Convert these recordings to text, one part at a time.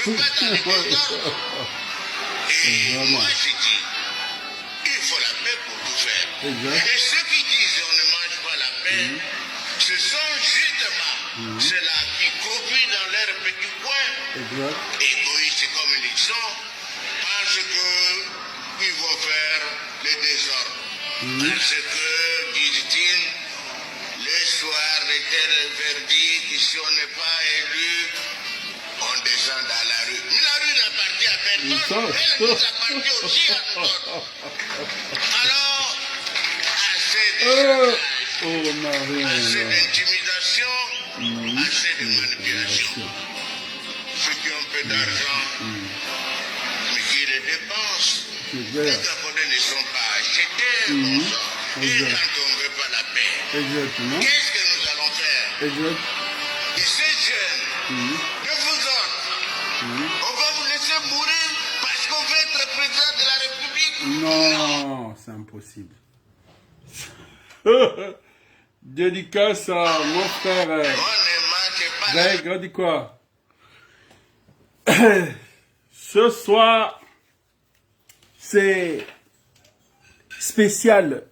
veux pas dans les contents. Et moi, j'ai dit, il faut la paix pour tout faire. Et ceux qui disent on ne mange pas la paix, ce sont justement ceux-là qui copient dans leur petit coin, égoïstes comme ils sont, parce qu'ils vont faire le désordre. Parce que, disent-ils, le soir était le verdict, si on n'est pas élu, on descend dans la rue. Mais la rue n'appartient à personne, elle nous appartient aussi à nous autres. Alors, assez d'intimidation, assez de manipulation. Ceux qui ont peu d'argent, mais qui les dépensent, les Gabonais ne sont pas achetés, bon sang. Et quand on ne veut pas la paix, qu'est-ce que nous allons faire? Et ces jeunes, de vous autres, on va vous laisser mourir parce qu'on veut être président de la République? Non, c'est impossible. Dédicace à mon frère. Greg, on dit quoi? Ce soir, c'est spécial.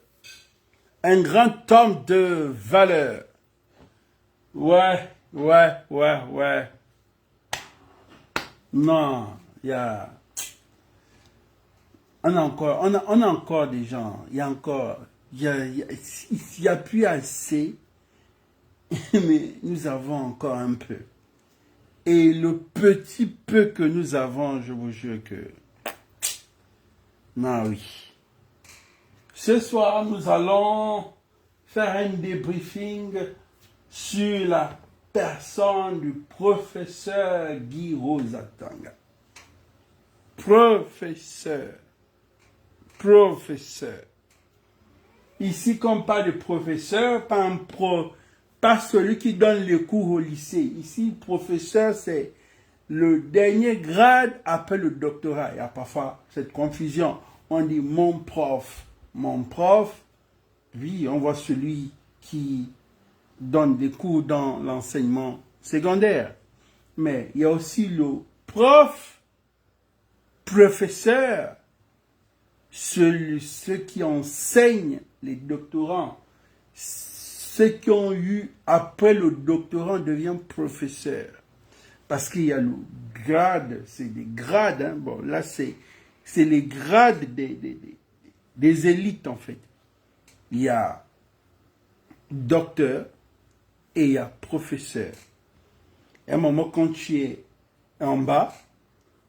Un grand homme de valeur. Ouais. Non, il y a... On a encore des gens. Il y a encore... Il y a plus assez. Mais nous avons encore un peu. Et le petit peu que nous avons, je vous jure que... Non, oui. Ce soir, nous allons faire un débriefing sur la personne du professeur Guy Rosatanga. Professeur. Ici, comme pas de professeur, pas celui qui donne les cours au lycée. Ici, professeur, c'est le dernier grade après le doctorat. Il y a parfois cette confusion. On dit mon prof. Mon prof, oui, on voit celui qui donne des cours dans l'enseignement secondaire. Mais il y a aussi le professeur, ceux qui enseignent les doctorants. Ceux qui ont eu, après le doctorat, devient professeur. Parce qu'il y a le grade, c'est des grades. Hein. Bon, là, c'est les grades des élites, en fait. Il y a docteur et il y a professeur. Et à un moment, quand tu es en bas,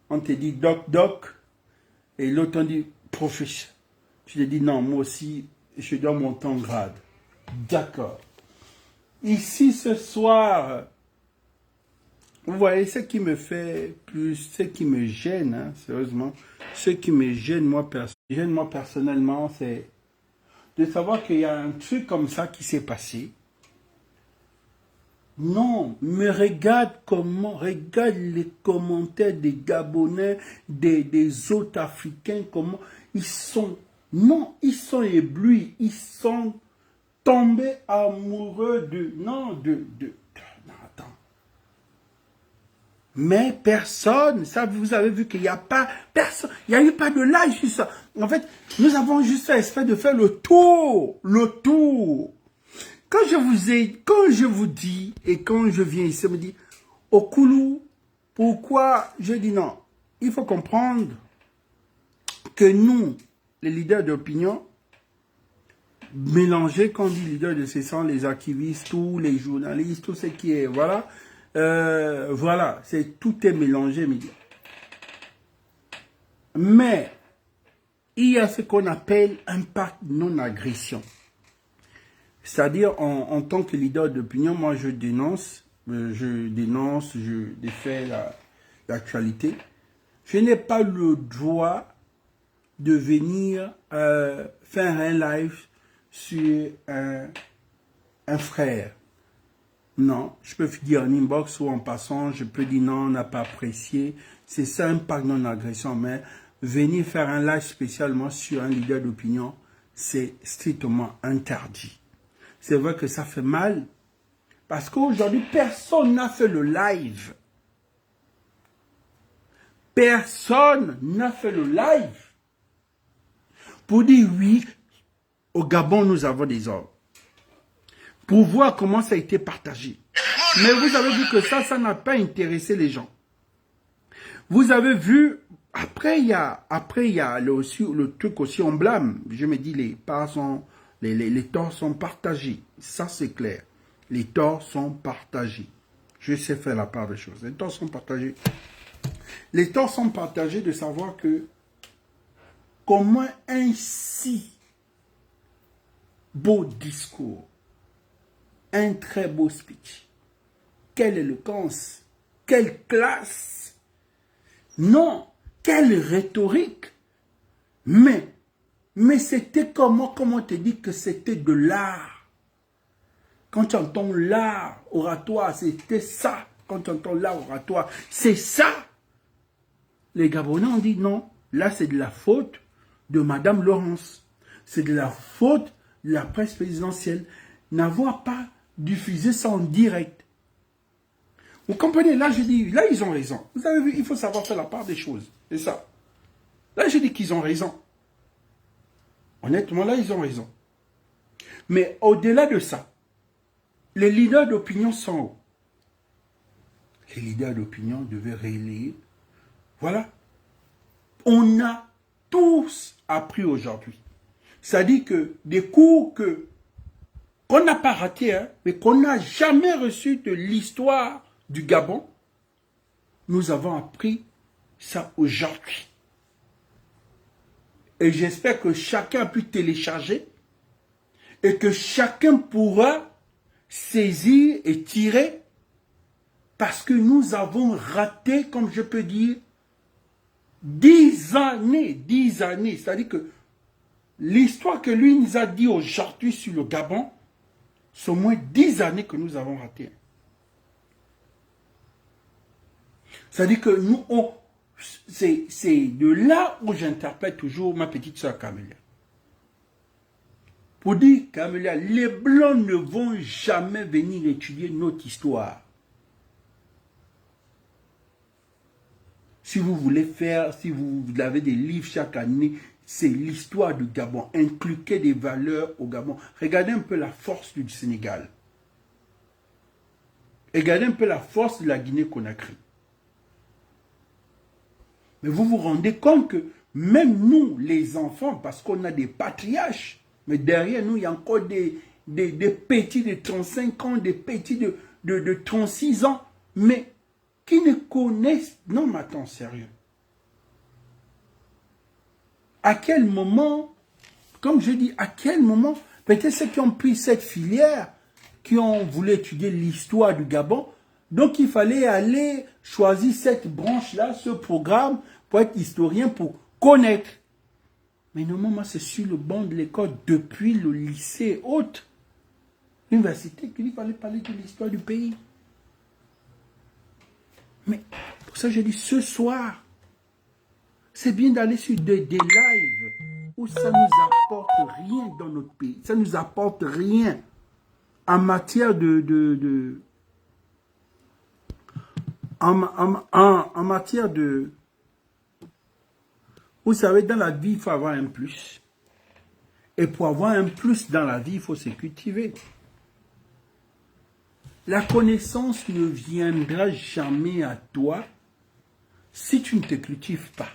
on te dit doc, et l'autre on dit professeur. Tu te dis non, moi aussi, je dois monter en grade. D'accord. Ici, ce soir, vous voyez, ce qui me fait plus, ce qui me gêne, hein, sérieusement, ce qui me gêne moi personnellement, c'est de savoir qu'il y a un truc comme ça qui s'est passé. Non, mais regarde les commentaires des Gabonais, des autres Africains, comment ils sont éblouis, ils sont tombés amoureux non, attends. Mais personne, ça vous avez vu qu'il n'y a pas, personne, il n'y a eu pas de live sur ça. En fait, nous avons juste fait espèce de faire le tour. Quand je vous dis, et quand je viens ici, on me dit, Okoulou, pourquoi? Je dis non. Il faut comprendre que nous, les leaders d'opinion, mélangés, quand on dit leaders de ce sont les activistes, tous les journalistes, tout ce qui est, voilà, tout est mélangé, mais il y a ce qu'on appelle un pacte non-agression. C'est-à-dire, en tant que leader d'opinion, moi je dénonce, je défais l'actualité. Je n'ai pas le droit de venir faire un live sur un frère. Non, je peux dire en inbox ou en passant, je peux dire non, on n'a pas apprécié. C'est ça un pacte non-agression, mais venir faire un live spécialement sur un leader d'opinion, c'est strictement interdit. C'est vrai que ça fait mal, parce qu'aujourd'hui, personne n'a fait le live. personne n'a fait le live pour dire oui, au Gabon, nous avons des ordres. Pour voir comment ça a été partagé. Mais vous avez vu que ça n'a pas intéressé les gens. Vous avez vu, après il y a le truc aussi, on blâme. Je me dis, les torts sont partagés. Ça, c'est clair. Les torts sont partagés. Je sais faire la part des choses. Les torts sont partagés. Les torts sont partagés de savoir que comment un si beau discours, un très beau speech, quelle éloquence, quelle classe, non, quelle rhétorique, mais c'était comment on te dit que c'était de l'art. Quand tu entends l'art oratoire, c'était ça. Quand tu entends l'art oratoire, c'est ça. Les Gabonais ont dit non, là c'est de la faute de Madame Laurence. C'est de la faute de la presse présidentielle. N'avoir pas diffusé ça en direct. Vous comprenez? Là, je dis, là, ils ont raison. Vous avez vu, il faut savoir faire la part des choses. C'est ça. Là, je dis qu'ils ont raison. Honnêtement, là, ils ont raison. Mais au-delà de ça, les leaders d'opinion sont où? Les leaders d'opinion devaient relayer. Voilà. On a tous appris aujourd'hui. C'est-à-dire que des cours qu'on n'a pas ratés, hein, mais qu'on n'a jamais reçus de l'histoire du Gabon, nous avons appris ça aujourd'hui. Et j'espère que chacun a pu télécharger et que chacun pourra saisir et tirer parce que nous avons raté, comme je peux dire, 10 années. C'est-à-dire que l'histoire que lui nous a dit aujourd'hui sur le Gabon, c'est au moins 10 années que nous avons raté. C'est-à-dire que nous, c'est de là où j'interprète toujours ma petite soeur Camélia. Pour dire, Camélia, les Blancs ne vont jamais venir étudier notre histoire. Si vous voulez faire, si vous avez des livres chaque année, c'est l'histoire du Gabon. Inculquer des valeurs au Gabon. Regardez un peu la force du Sénégal. Regardez un peu la force de la Guinée-Conakry. Mais vous vous rendez compte que même nous, les enfants, parce qu'on a des patriarches, mais derrière nous, il y a encore des petits de 35 ans, des petits de 36 ans, mais qui ne connaissent... Non, mais attends, sérieux. À quel moment, comme je dis, à quel moment, peut-être ceux qui ont pris cette filière, qui ont voulu étudier l'histoire du Gabon, donc il fallait aller choisir cette branche-là, ce programme, pour être historien, pour connaître. Mais normalement, c'est sur le banc de l'école, depuis le lycée haute, l'université, qu'il fallait parler de l'histoire du pays. Mais pour ça, je dis, ce soir, c'est bien d'aller sur des lives où ça ne nous apporte rien dans notre pays. Ça ne nous apporte rien en matière en matière de... Vous savez, dans la vie, il faut avoir un plus. Et pour avoir un plus dans la vie, il faut se cultiver. La connaissance ne viendra jamais à toi si tu ne te cultives pas.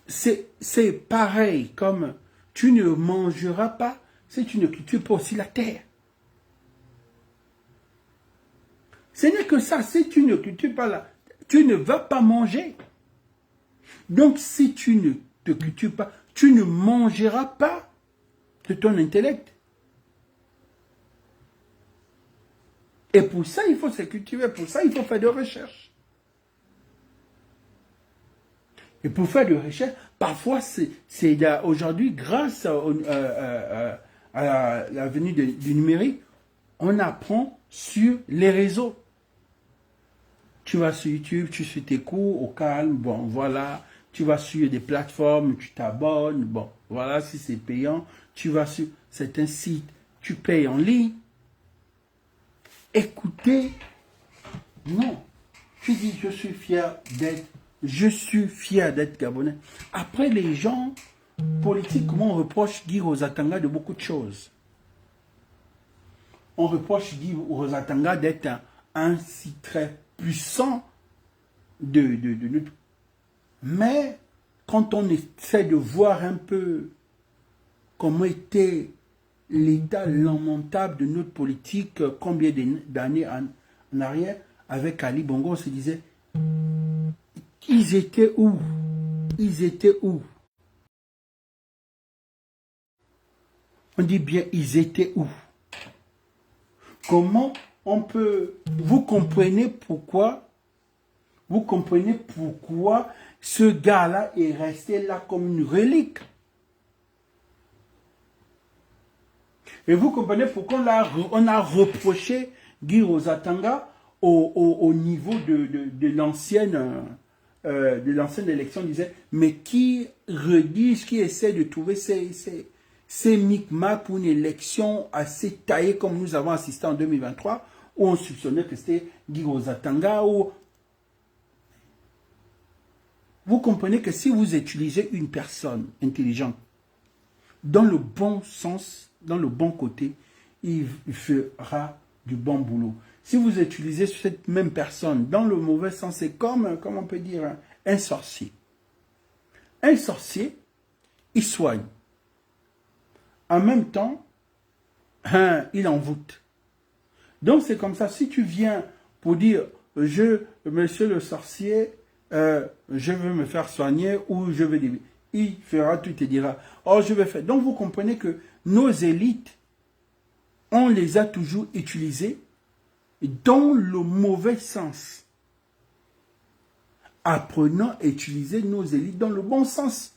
C'est pareil comme tu ne mangeras pas si tu ne cultives pas aussi la terre. Ce n'est que ça, si tu ne cultives pas là, tu ne vas pas manger. Donc si tu ne te cultives pas, tu ne mangeras pas de ton intellect. Et pour ça, il faut se cultiver, pour ça, il faut faire des recherches. Et pour faire des recherches, parfois, c'est aujourd'hui, grâce à la venue du numérique, on apprend sur les réseaux. Tu vas sur YouTube, tu suis tes cours au calme, bon, voilà. Tu vas sur des plateformes, tu t'abonnes, bon, voilà, si c'est payant. Tu vas sur certains sites, tu payes en ligne. écoutez, non. Tu dis, je suis fier d'être Gabonais. Après, les gens, politiquement, on reproche Guy Rosatanga de beaucoup de choses. On reproche Guy Rosatanga d'être un si très puissant mais quand on essaie de voir un peu comment était l'état lamentable de notre politique, combien d'années en arrière, avec Ali Bongo, on se disait, ils étaient où? Ils étaient où? On dit bien, ils étaient où? Comment on peut... Vous comprenez pourquoi ce gars-là est resté là comme une relique. Et vous comprenez pourquoi on a reproché Guy Rosatanga au niveau de l'ancienne élection. On disait, mais qui rédige, qui essaie de trouver ces micmacs pour une élection assez taillée comme nous avons assisté en 2023, où on soupçonnait que c'était Guy Rosatanga. Vous comprenez que si vous utilisez une personne intelligente, dans le bon sens, dans le bon côté, il fera du bon boulot. Si vous utilisez cette même personne dans le mauvais sens, c'est comme on peut dire, un sorcier. Un sorcier, il soigne. En même temps, il envoûte. Donc c'est comme ça, si tu viens pour dire, monsieur le sorcier, je veux me faire soigner ou je veux dire, il fera tout et dira, oh je vais faire. Donc vous comprenez que nos élites, on les a toujours utilisées dans le mauvais sens. Apprenons à utiliser nos élites dans le bon sens.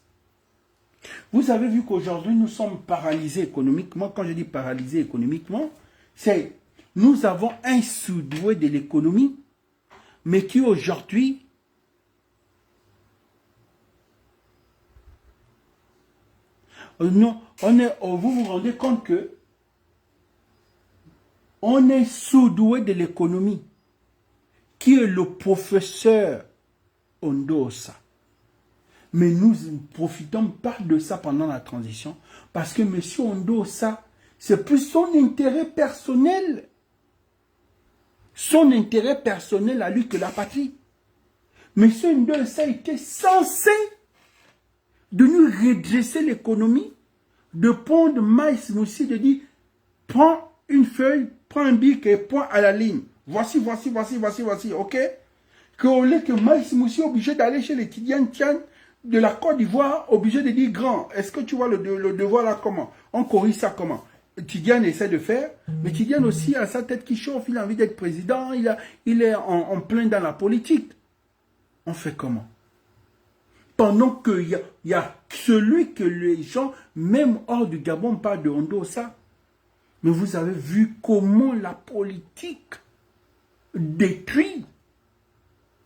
Vous avez vu qu'aujourd'hui nous sommes paralysés économiquement. Quand je dis paralysés économiquement, c'est nous avons un sous-doué de l'économie, mais qui aujourd'hui vous vous rendez compte que on est sous-doué de l'économie, qui est le professeur Ondosa. Mais nous ne profitons pas de ça pendant la transition, parce que M. Ondosa, c'est plus son intérêt personnel. Son intérêt personnel à lui que la patrie. M. Ondosa était censé de nous redresser l'économie, de prendre Maïs Moussi, de dire, prends une feuille, prends un bic et point à la ligne. Voici, ok? Qu'au lieu que Maïs Moussi est obligé d'aller chez les Tidiane Tian de la Côte d'Ivoire, obligé de dire, grand, est-ce que tu vois le devoir là comment? On corrige ça comment? Tidiane essaie de faire, mais Tidiane aussi a sa tête qui chauffe, il a envie d'être président, il est en plein dans la politique. On fait comment? Pendant qu'il y a celui que les gens, même hors du Gabon, parlent de Ondosa. Mais vous avez vu comment la politique détruit,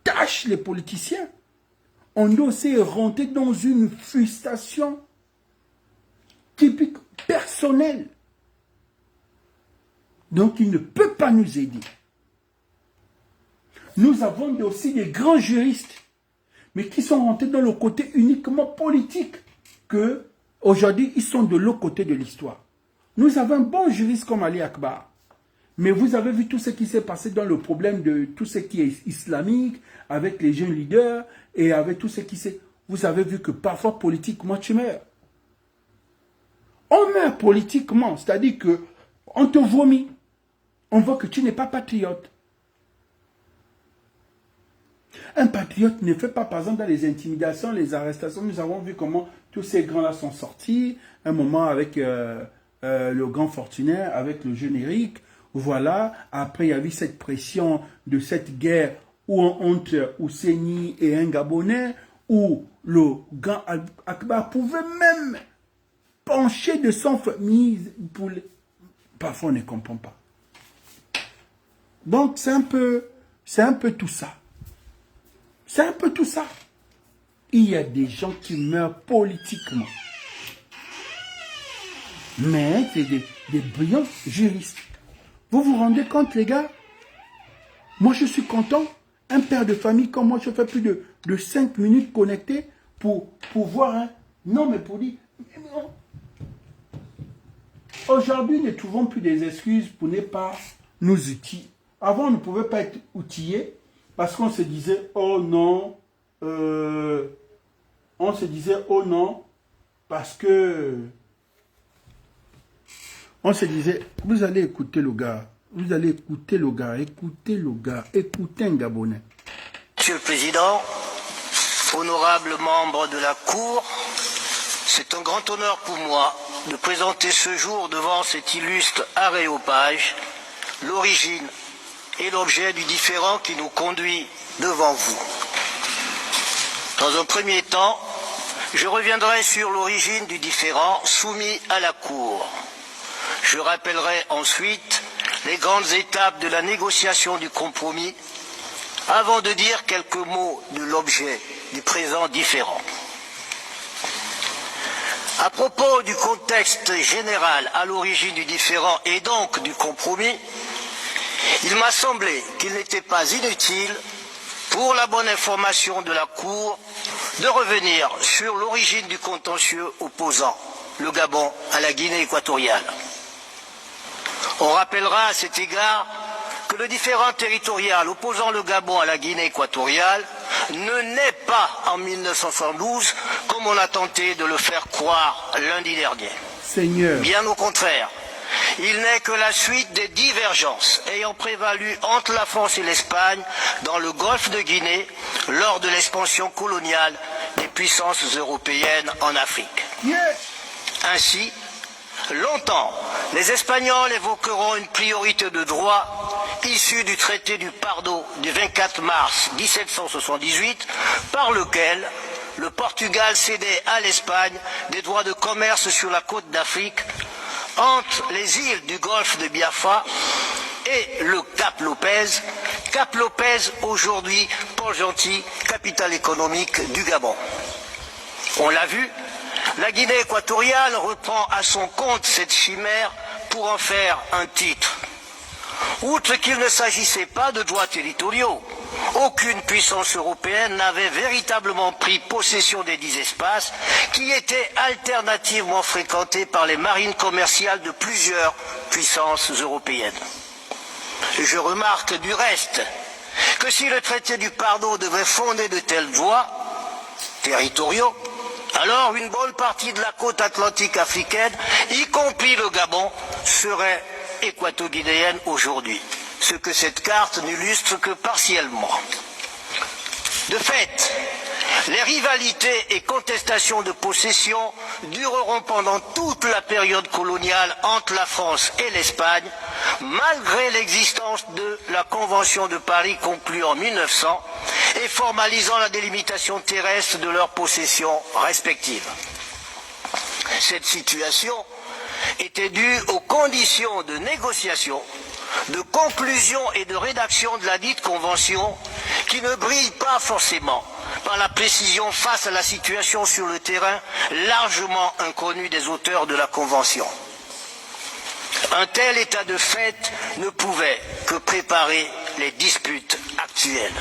tâche les politiciens. Ondosa est rentré dans une frustration typique personnelle. Donc il ne peut pas nous aider. Nous avons aussi des grands juristes, mais qui sont rentrés dans le côté uniquement politique, que aujourd'hui ils sont de l'autre côté de l'histoire. Nous avons un bon juriste comme Ali Akbar, mais vous avez vu tout ce qui s'est passé dans le problème de tout ce qui est islamique, avec les jeunes leaders, et avec tout ce qui s'est... Vous avez vu que parfois politiquement tu meurs. On meurt politiquement, c'est-à-dire que on te vomit. On voit que tu n'es pas patriote. Un patriote ne fait pas, par exemple, dans les intimidations, les arrestations. Nous avons vu comment tous ces grands-là sont sortis. Un moment avec le grand Fortunaire, avec le générique. Voilà. Après, il y a eu cette pression de cette guerre où entre Ousseini et un Gabonais, où le grand Akbar pouvait même pencher de son famille pour... Parfois, on ne comprend pas. Donc, c'est un peu tout ça. C'est un peu tout ça. Il y a des gens qui meurent politiquement. Mais c'est des brillants juristes. Vous vous rendez compte, les gars? Moi, je suis content. Un père de famille comme moi, je fais plus de 5 minutes connecté pour voir. Hein. Non, mais pour dire... Aujourd'hui, ne trouvons plus des excuses pour ne pas nous outiller. Avant, on ne pouvait pas être outillés parce qu'on se disait, oh non, on se disait, oh non, parce que... On se disait, vous allez écouter le gars. Vous allez écouter le gars, écoutez un Gabonais. Monsieur le Président, honorables membres de la Cour, c'est un grand honneur pour moi de présenter ce jour devant cet illustre aréopage l'origine et l'objet du différend qui nous conduit devant vous. Dans un premier temps, je reviendrai sur l'origine du différend soumis à la Cour. Je rappellerai ensuite les grandes étapes de la négociation du compromis avant de dire quelques mots de l'objet du présent différend. À propos du contexte général à l'origine du différend et donc du compromis, il m'a semblé qu'il n'était pas inutile, pour la bonne information de la Cour, de revenir sur l'origine du contentieux opposant le Gabon à la Guinée équatoriale. On rappellera à cet égard que le différend territorial opposant le Gabon à la Guinée équatoriale ne naît pas en 1972 comme on a tenté de le faire croire lundi dernier. Seigneur. Bien au contraire, il n'est que la suite des divergences ayant prévalu entre la France et l'Espagne dans le golfe de Guinée lors de l'expansion coloniale des puissances européennes en Afrique. Ainsi, longtemps, les Espagnols évoqueront une priorité de droit issue du traité du Pardo du 24 mars 1778, par lequel le Portugal cédait à l'Espagne des droits de commerce sur la côte d'Afrique, entre les îles du golfe de Biafra et le Cap Lopez aujourd'hui Port-Gentil, capitale économique du Gabon. On l'a vu, la Guinée équatoriale reprend à son compte cette chimère pour en faire un titre. Outre qu'il ne s'agissait pas de droits territoriaux, aucune puissance européenne n'avait véritablement pris possession des 10 espaces qui étaient alternativement fréquentés par les marines commerciales de plusieurs puissances européennes. Je remarque du reste que si le traité du Pardo devait fonder de tels droits territoriaux, alors une bonne partie de la côte atlantique africaine, y compris le Gabon, serait équato-guinéenne aujourd'hui, ce que cette carte n'illustre que partiellement. De fait, les rivalités et contestations de possession dureront pendant toute la période coloniale entre la France et l'Espagne, malgré l'existence de la Convention de Paris conclue en 1900 et formalisant la délimitation terrestre de leurs possessions respectives. Cette situation était due aux conditions de négociation, de conclusion et de rédaction de la dite convention qui ne brille pas forcément par la précision face à la situation sur le terrain largement inconnue des auteurs de la convention. Un tel état de fait ne pouvait que préparer les disputes actuelles.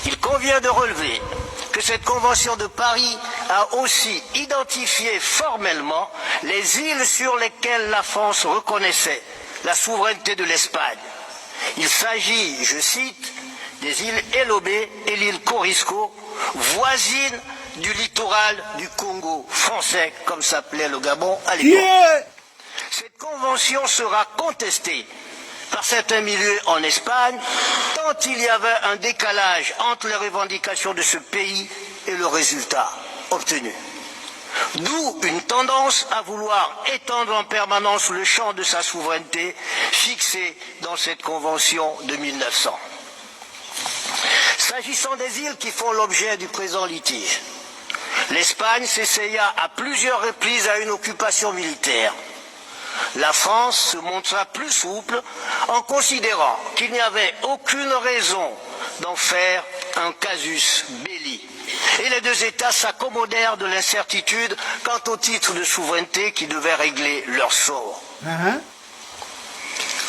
Il convient de relever que cette convention de Paris a aussi identifié formellement les îles sur lesquelles la France reconnaissait la souveraineté de l'Espagne. Il s'agit, je cite, des îles Elobé et l'île Corisco, voisines du littoral du Congo français, comme s'appelait le Gabon à l'époque. Cette convention sera contestée par certains milieux en Espagne, tant il y avait un décalage entre les revendications de ce pays et le résultat obtenu. D'où une tendance à vouloir étendre en permanence le champ de sa souveraineté fixé dans cette convention de 1900. S'agissant des îles qui font l'objet du présent litige, l'Espagne s'essaya à plusieurs reprises à une occupation militaire. La France se montra plus souple en considérant qu'il n'y avait aucune raison d'en faire un casus belli. Et les deux États s'accommodèrent de l'incertitude quant au titre de souveraineté qui devait régler leur sort.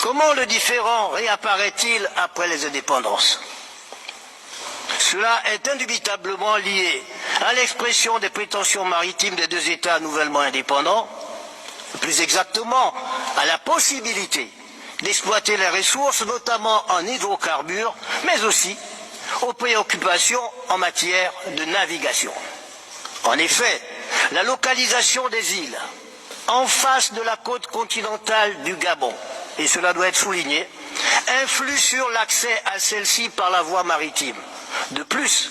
Que Comment le différend réapparaît-il après les indépendances? Cela est indubitablement lié à l'expression des prétentions maritimes des deux États nouvellement indépendants, plus exactement à la possibilité d'exploiter les ressources, notamment en hydrocarbures, mais aussi aux préoccupations en matière de navigation. En effet, la localisation des îles en face de la côte continentale du Gabon, et cela doit être souligné, influe sur l'accès à celle-ci par la voie maritime. De plus,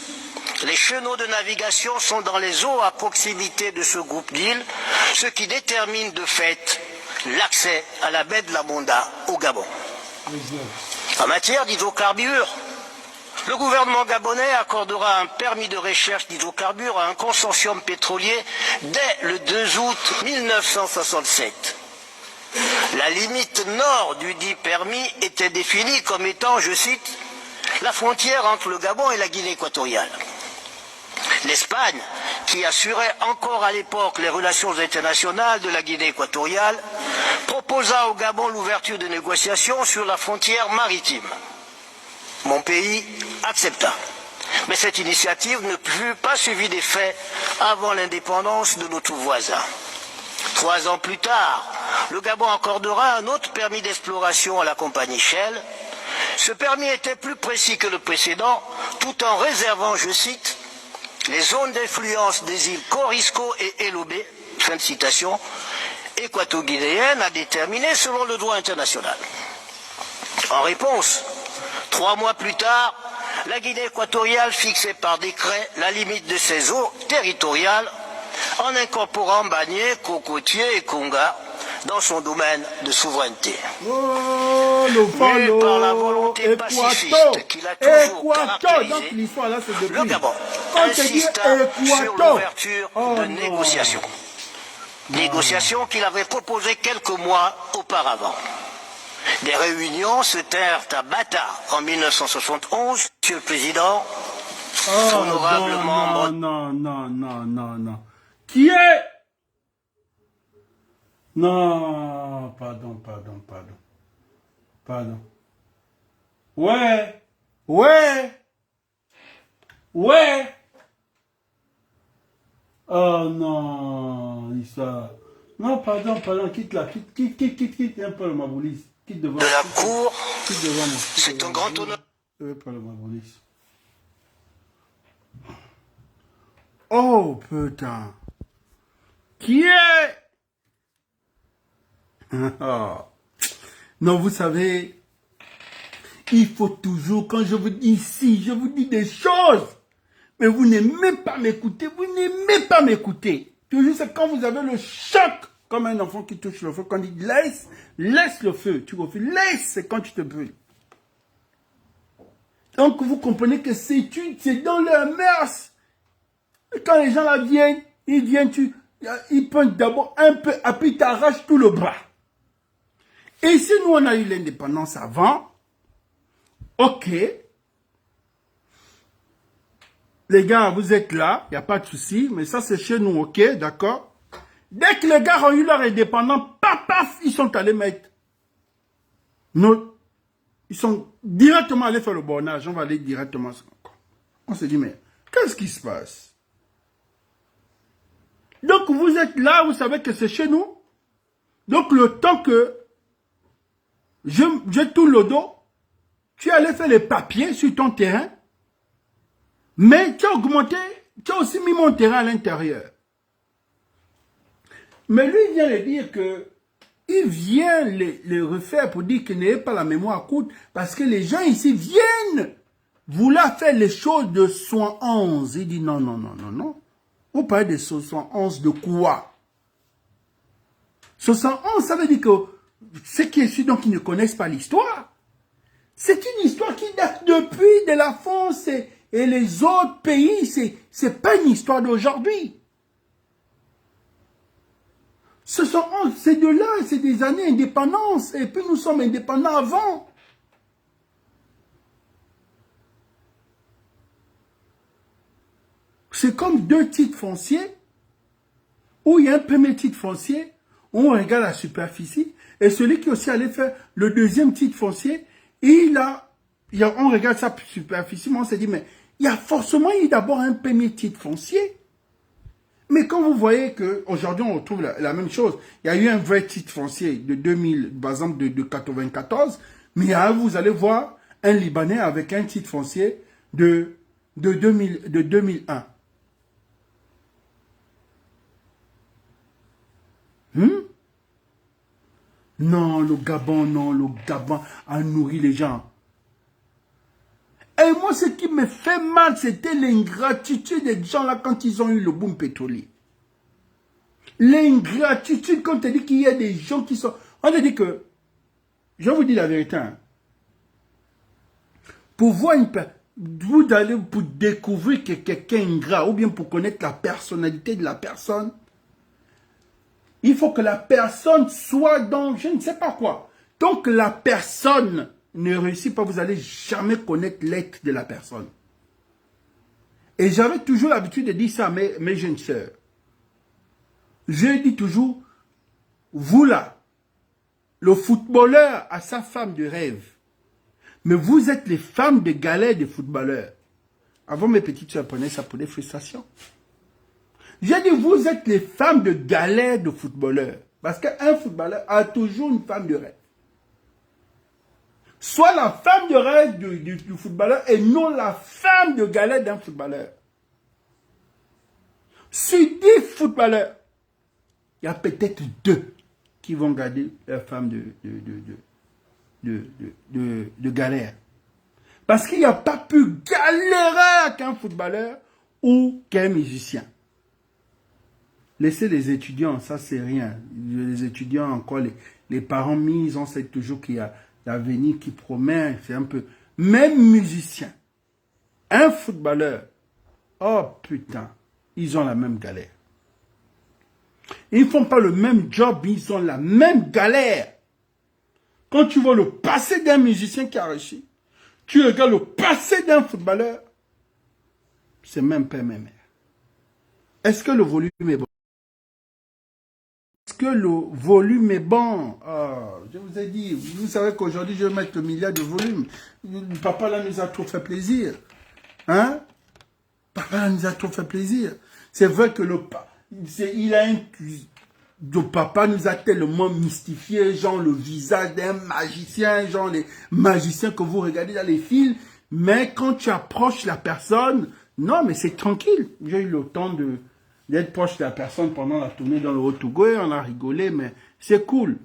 les chenaux de navigation sont dans les eaux à proximité de ce groupe d'îles, ce qui détermine de fait l'accès à la baie de la Monda au Gabon. En matière d'hydrocarbures, le gouvernement gabonais accordera un permis de recherche d'hydrocarbures à un consortium pétrolier dès le 2 août 1967. La limite nord du dit permis était définie comme étant, je cite, la frontière entre le Gabon et la Guinée équatoriale. L'Espagne, qui assurait encore à l'époque les relations internationales de la Guinée équatoriale, proposa au Gabon l'ouverture de négociations sur la frontière maritime. Mon pays accepta. Mais cette initiative ne fut pas suivie des faits avant l'indépendance de notre voisin. 3 ans plus tard, le Gabon accordera un autre permis d'exploration à la compagnie Shell. Ce permis était plus précis que le précédent, tout en réservant, je cite, les zones d'influence des îles Corisco et Elobé, fin de citation, équato-guinéennes à déterminer selon le droit international. En réponse, 3 mois plus tard, la Guinée équatoriale fixait par décret la limite de ses eaux territoriales en incorporant Bagné, Cocotier et Conga dans son domaine de souveraineté. Oh, Mais par la volonté pacifiste qu'il a toujours caractérisée, le Gabon insista sur l'ouverture de négociations. Négociations qu'il avait proposées quelques mois auparavant. Des réunions se tinrent à Bata en 1971, Monsieur le Président. Honorablement. Non. Qui est? Non, pardon. Ouais. Oh non, l'histoire. Non, pardon, quitte là, quitte un peu le Maboulis. Quitte devant. De la cour, quitte devant moi. c'est un grand honneur. Pas le Maboulis. Oh putain. Qui est? Non, vous savez, il faut toujours, quand je vous dis ici, je vous dis des choses, mais vous n'aimez pas m'écouter, Toujours, c'est quand vous avez le choc, comme un enfant qui touche le feu, quand il dit laisse le feu, tu refais, laisse, c'est quand tu te brûles. Donc, vous comprenez que c'est dans leur mœurs. Et quand les gens là viennent, ils prennent d'abord un peu, après ils t'arrachent tout le bras. Et si nous on a eu l'indépendance avant, ok, les gars, vous êtes là, il n'y a pas de souci, mais ça c'est chez nous, ok, d'accord. Dès que les gars ont eu leur indépendance, paf, ils sont allés mettre. Ils sont directement allés faire le bornage, on va aller directement. On se dit, mais qu'est-ce qui se passe? Donc vous êtes là, vous savez que c'est chez nous. Donc le temps que je tourne le dos, tu allais faire les papiers sur ton terrain, mais tu as augmenté, tu as aussi mis mon terrain à l'intérieur. Mais lui, il vient de dire que il vient les refaire pour dire qu'il n'ait pas la mémoire courte, parce que les gens ici viennent vouloir faire les choses de 71. Il dit non. Vous parlez de 71 de quoi? 71, ça veut dire que ceux qui sont donc qui ne connaissent pas l'histoire, c'est une histoire qui date depuis de la France et les autres pays. C'est pas une histoire d'aujourd'hui. 71, c'est de là, c'est des années d'indépendance. Et puis nous sommes indépendants avant. C'est comme 2 titres fonciers, où il y a un premier titre foncier, on regarde la superficie, et celui qui est aussi allé faire le deuxième titre foncier, on regarde sa superficie, mais on s'est dit, mais il y a forcément eu d'abord un premier titre foncier. Mais quand vous voyez qu'aujourd'hui, on retrouve la même chose, il y a eu un vrai titre foncier de 2000, par exemple de 94, mais vous allez voir un Libanais avec un titre foncier de 2001. Non, le Gabon a nourri les gens. Et moi, ce qui me fait mal, c'était l'ingratitude des gens là quand ils ont eu le boom pétrolier. L'ingratitude quand on dit qu'il y a des gens qui sont... On a dit que, je vous dis la vérité, hein, pour voir vous allez pour découvrir que quelqu'un est ingrat, ou bien pour connaître la personnalité de la personne, il faut que la personne soit dans je ne sais pas quoi. Donc la personne ne réussit pas, vous n'allez jamais connaître l'être de la personne. Et j'avais toujours l'habitude de dire ça à mes jeunes sœurs. Je dis toujours, vous là, le footballeur a sa femme de rêve. Mais vous êtes les femmes de galère des footballeurs. Avant, mes petites sœurs prenaient ça pour des frustrations. J'ai dit, vous êtes les femmes de galère de footballeurs. Parce qu'un footballeur a toujours une femme de rêve. Soit la femme de rêve du footballeur et non la femme de galère d'un footballeur. Sur 10 footballeurs, il y a peut-être 2 qui vont garder leur femme de galère. Parce qu'il n'y a pas plus galéreur qu'un footballeur ou qu'un musicien. Laissez les étudiants, ça c'est rien. Les étudiants, encore les parents mis, on sait toujours qu'il y a l'avenir qui promet, c'est un peu... Même musicien, un footballeur, oh putain, ils ont la même galère. Ils ne font pas le même job, ils ont la même galère. Quand tu vois le passé d'un musicien qui a réussi, tu regardes le passé d'un footballeur, c'est même père, même mère. Est-ce que le volume est bon? Est-ce que le volume est bon? Oh, je vous ai dit, vous savez qu'aujourd'hui, je vais mettre le milliard de volume. Papa là nous a trop fait plaisir. Hein? Papa là nous a trop fait plaisir. C'est vrai que le papa nous a tellement mystifié, genre le visage d'un magicien, genre les magiciens que vous regardez dans les films. Mais quand tu approches la personne, non, mais c'est tranquille. J'ai eu le temps d'être proche de la personne pendant la tournée dans le Haut-Togo, on a rigolé, mais c'est cool.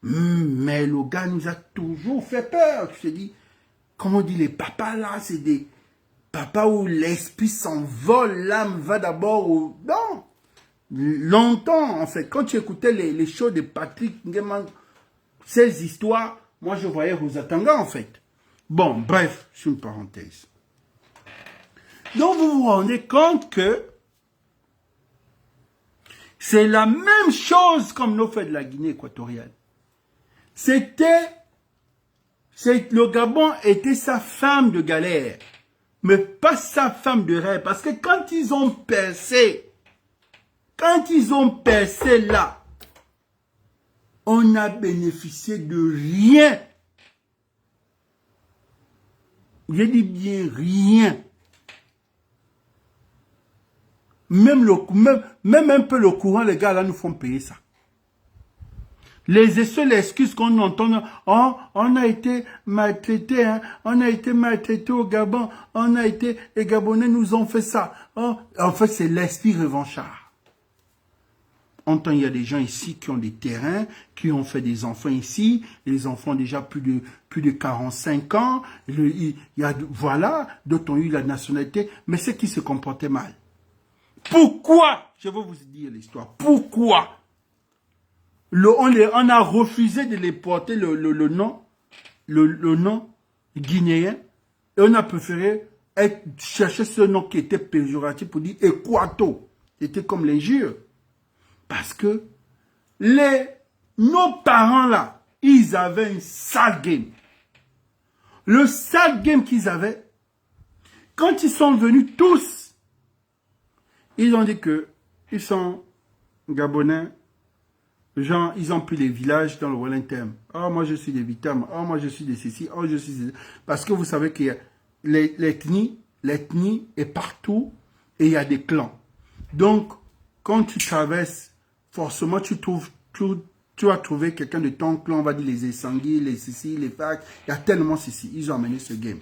Mais le gars nous a toujours fait peur. Tu te dis, comment on dit, les papas là, c'est des papas où l'esprit s'envole, l'âme va d'abord au... Non, longtemps en fait. Quand tu écoutais les shows de Patrick Nguema, ces histoires, moi je voyais Rosatanga en fait. Bon, bref, c'est une parenthèse. Donc vous vous rendez compte que c'est la même chose comme nos faits de la Guinée équatoriale. Le Gabon était sa femme de galère, mais pas sa femme de rêve. Parce que quand ils ont percé là, on a bénéficié de rien. Je dis bien rien. Même un peu le courant, les gars là nous font payer ça. Les seules excuses qu'on entend, oh, on a été maltraité, hein, on a été maltraité au Gabon, les Gabonais nous ont fait ça. Oh, en fait, c'est l'esprit revanchard. Il y a des gens ici qui ont des terrains, qui ont fait des enfants ici, les enfants ont déjà plus de 45 ans, voilà, d'autres ont eu la nationalité, mais c'est qui se comportaient mal. Pourquoi? Je vais vous dire l'histoire. Pourquoi? On a refusé de les porter le nom guinéen et on a préféré chercher ce nom qui était péjoratif pour dire Équato. C'était comme l'injure. Parce que nos parents là, ils avaient un sale game. Le sale game qu'ils avaient, quand ils sont venus tous, ils ont dit que ils sont Gabonais, Les gens, ils ont pris les villages dans le Wellington. Oh, moi je suis des Vitam. Oh, moi je suis des ceci. Oh, je suis des... Parce que vous savez que l'ethnie est partout et il y a des clans. Donc, quand tu traverses, forcément, tu vas trouver quelqu'un de ton clan, on va dire les Essangui, les ceci, les Fac. Il y a tellement ceci. Ils ont amené ce game.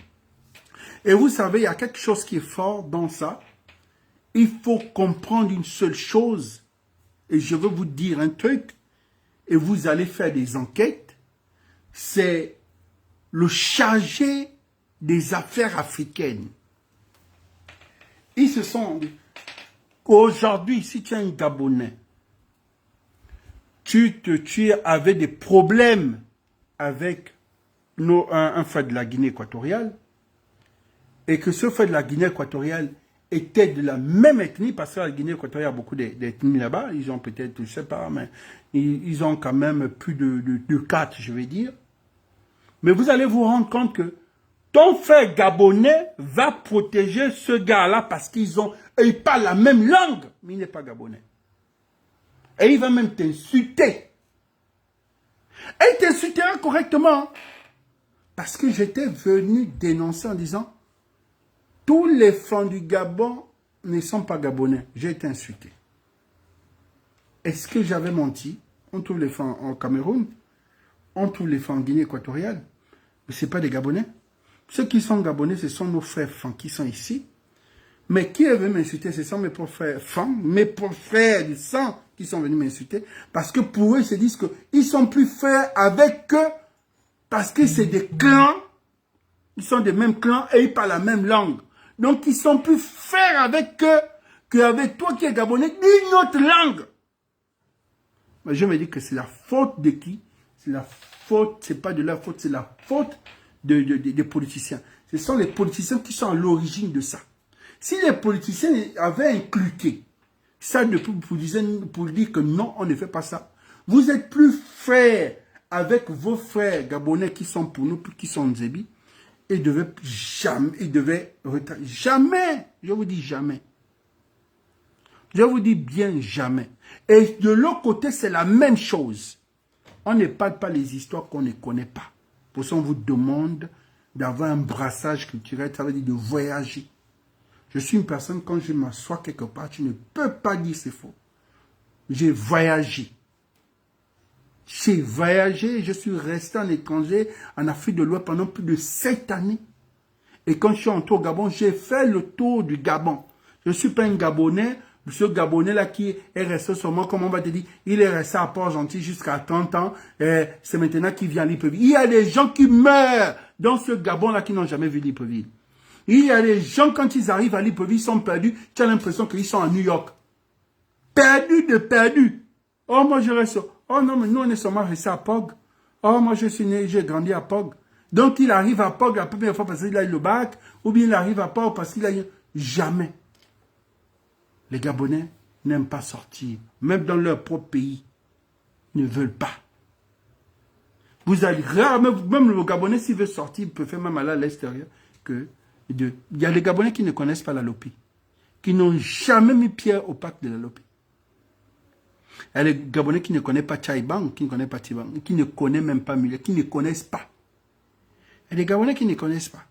Et vous savez, il y a quelque chose qui est fort dans ça. Il faut comprendre une seule chose. Et je veux vous dire un truc. Et vous allez faire des enquêtes. C'est le chargé des affaires africaines. Ils se sont dit, aujourd'hui, si tu es un Gabonais, tu avais des problèmes avec un frère de la Guinée équatoriale, et que ce frère de la Guinée équatoriale était de la même ethnie, parce que la Guinée équatoriale a beaucoup d'ethnies là-bas, ils ont peut-être, je ne sais pas, mais ils ont quand même plus de 4, je vais dire. Mais vous allez vous rendre compte que ton frère gabonais va protéger ce gars-là parce qu'ils parlent la même langue, mais il n'est pas gabonais. Et il va même t'insulter. Et il t'insultera correctement. Parce que j'étais venu dénoncer en disant, tous les flancs du Gabon ne sont pas gabonais. J'ai été insulté. Est-ce que j'avais menti? On trouve les flancs au Cameroun, on trouve les flancs en Guinée équatoriale, mais ce n'est pas des Gabonais. Ceux qui sont Gabonais, ce sont nos frères flancs qui sont ici. Mais qui est venu m'insulter? Ce sont mes propres frères flancs, mes propres frères du sang qui sont venus m'insulter. Parce que pour eux, ils se disent qu'ils sont plus frères avec eux, parce que c'est des clans, ils sont des mêmes clans et ils parlent la même langue. Donc, ils sont plus frères avec eux qu'avec toi qui es Gabonais d'une autre langue. Mais je me dis que c'est la faute de qui? C'est la faute, c'est pas de leur faute, c'est la faute des politiciens. Ce sont les politiciens qui sont à l'origine de ça. Si les politiciens avaient inculqué ça pour dire que non, on ne fait pas ça. Vous êtes plus frères avec vos frères gabonais qui sont pour nous, qui sont Nzebi. Ils devaient jamais, je vous dis jamais. Je vous dis bien jamais. Et de l'autre côté, c'est la même chose. On ne parle pas les histoires qu'on ne connaît pas. Pour ça, on vous demande d'avoir un brassage culturel, ça veut dire de voyager. Je suis une personne, quand je m'assois quelque part, tu ne peux pas dire c'est faux. J'ai voyagé. Je suis resté en étranger, en Afrique de l'Ouest pendant plus de 7 années. Et quand je suis entré au Gabon, j'ai fait le tour du Gabon. Je ne suis pas un Gabonais, ce Gabonais-là qui est resté seulement, comme on va te dire, il est resté à Port-Gentil jusqu'à 30 ans, et c'est maintenant qu'il vient à Libreville. Il y a des gens qui meurent dans ce Gabon-là qui n'ont jamais vu Libreville. Il y a des gens, quand ils arrivent à Libreville, ils sont perdus, tu as l'impression qu'ils sont à New York. Perdus. Oh, moi je reste, oh non, mais nous on est seulement restés à Pog. Oh, moi je suis né, j'ai grandi à Pog. Donc il arrive à Pog la première fois parce qu'il a eu le bac, ou bien il arrive à Pog parce qu'il a eu... Jamais. Les Gabonais n'aiment pas sortir. Même dans leur propre pays, ils ne veulent pas. Vous allez rarement, même le Gabonais, s'il veut sortir, il peut faire même aller à l'extérieur. Il y a les Gabonais qui ne connaissent pas la Lopi, qui n'ont jamais mis pied au parc de la Lopi. Il y a les Gabonais qui ne connaissent pas Tchaïbang, qui ne connaissent pas Tibang, qui ne connaissent même pas Mulet, qui ne connaissent pas. Il y a des Gabonais qui ne connaissent pas.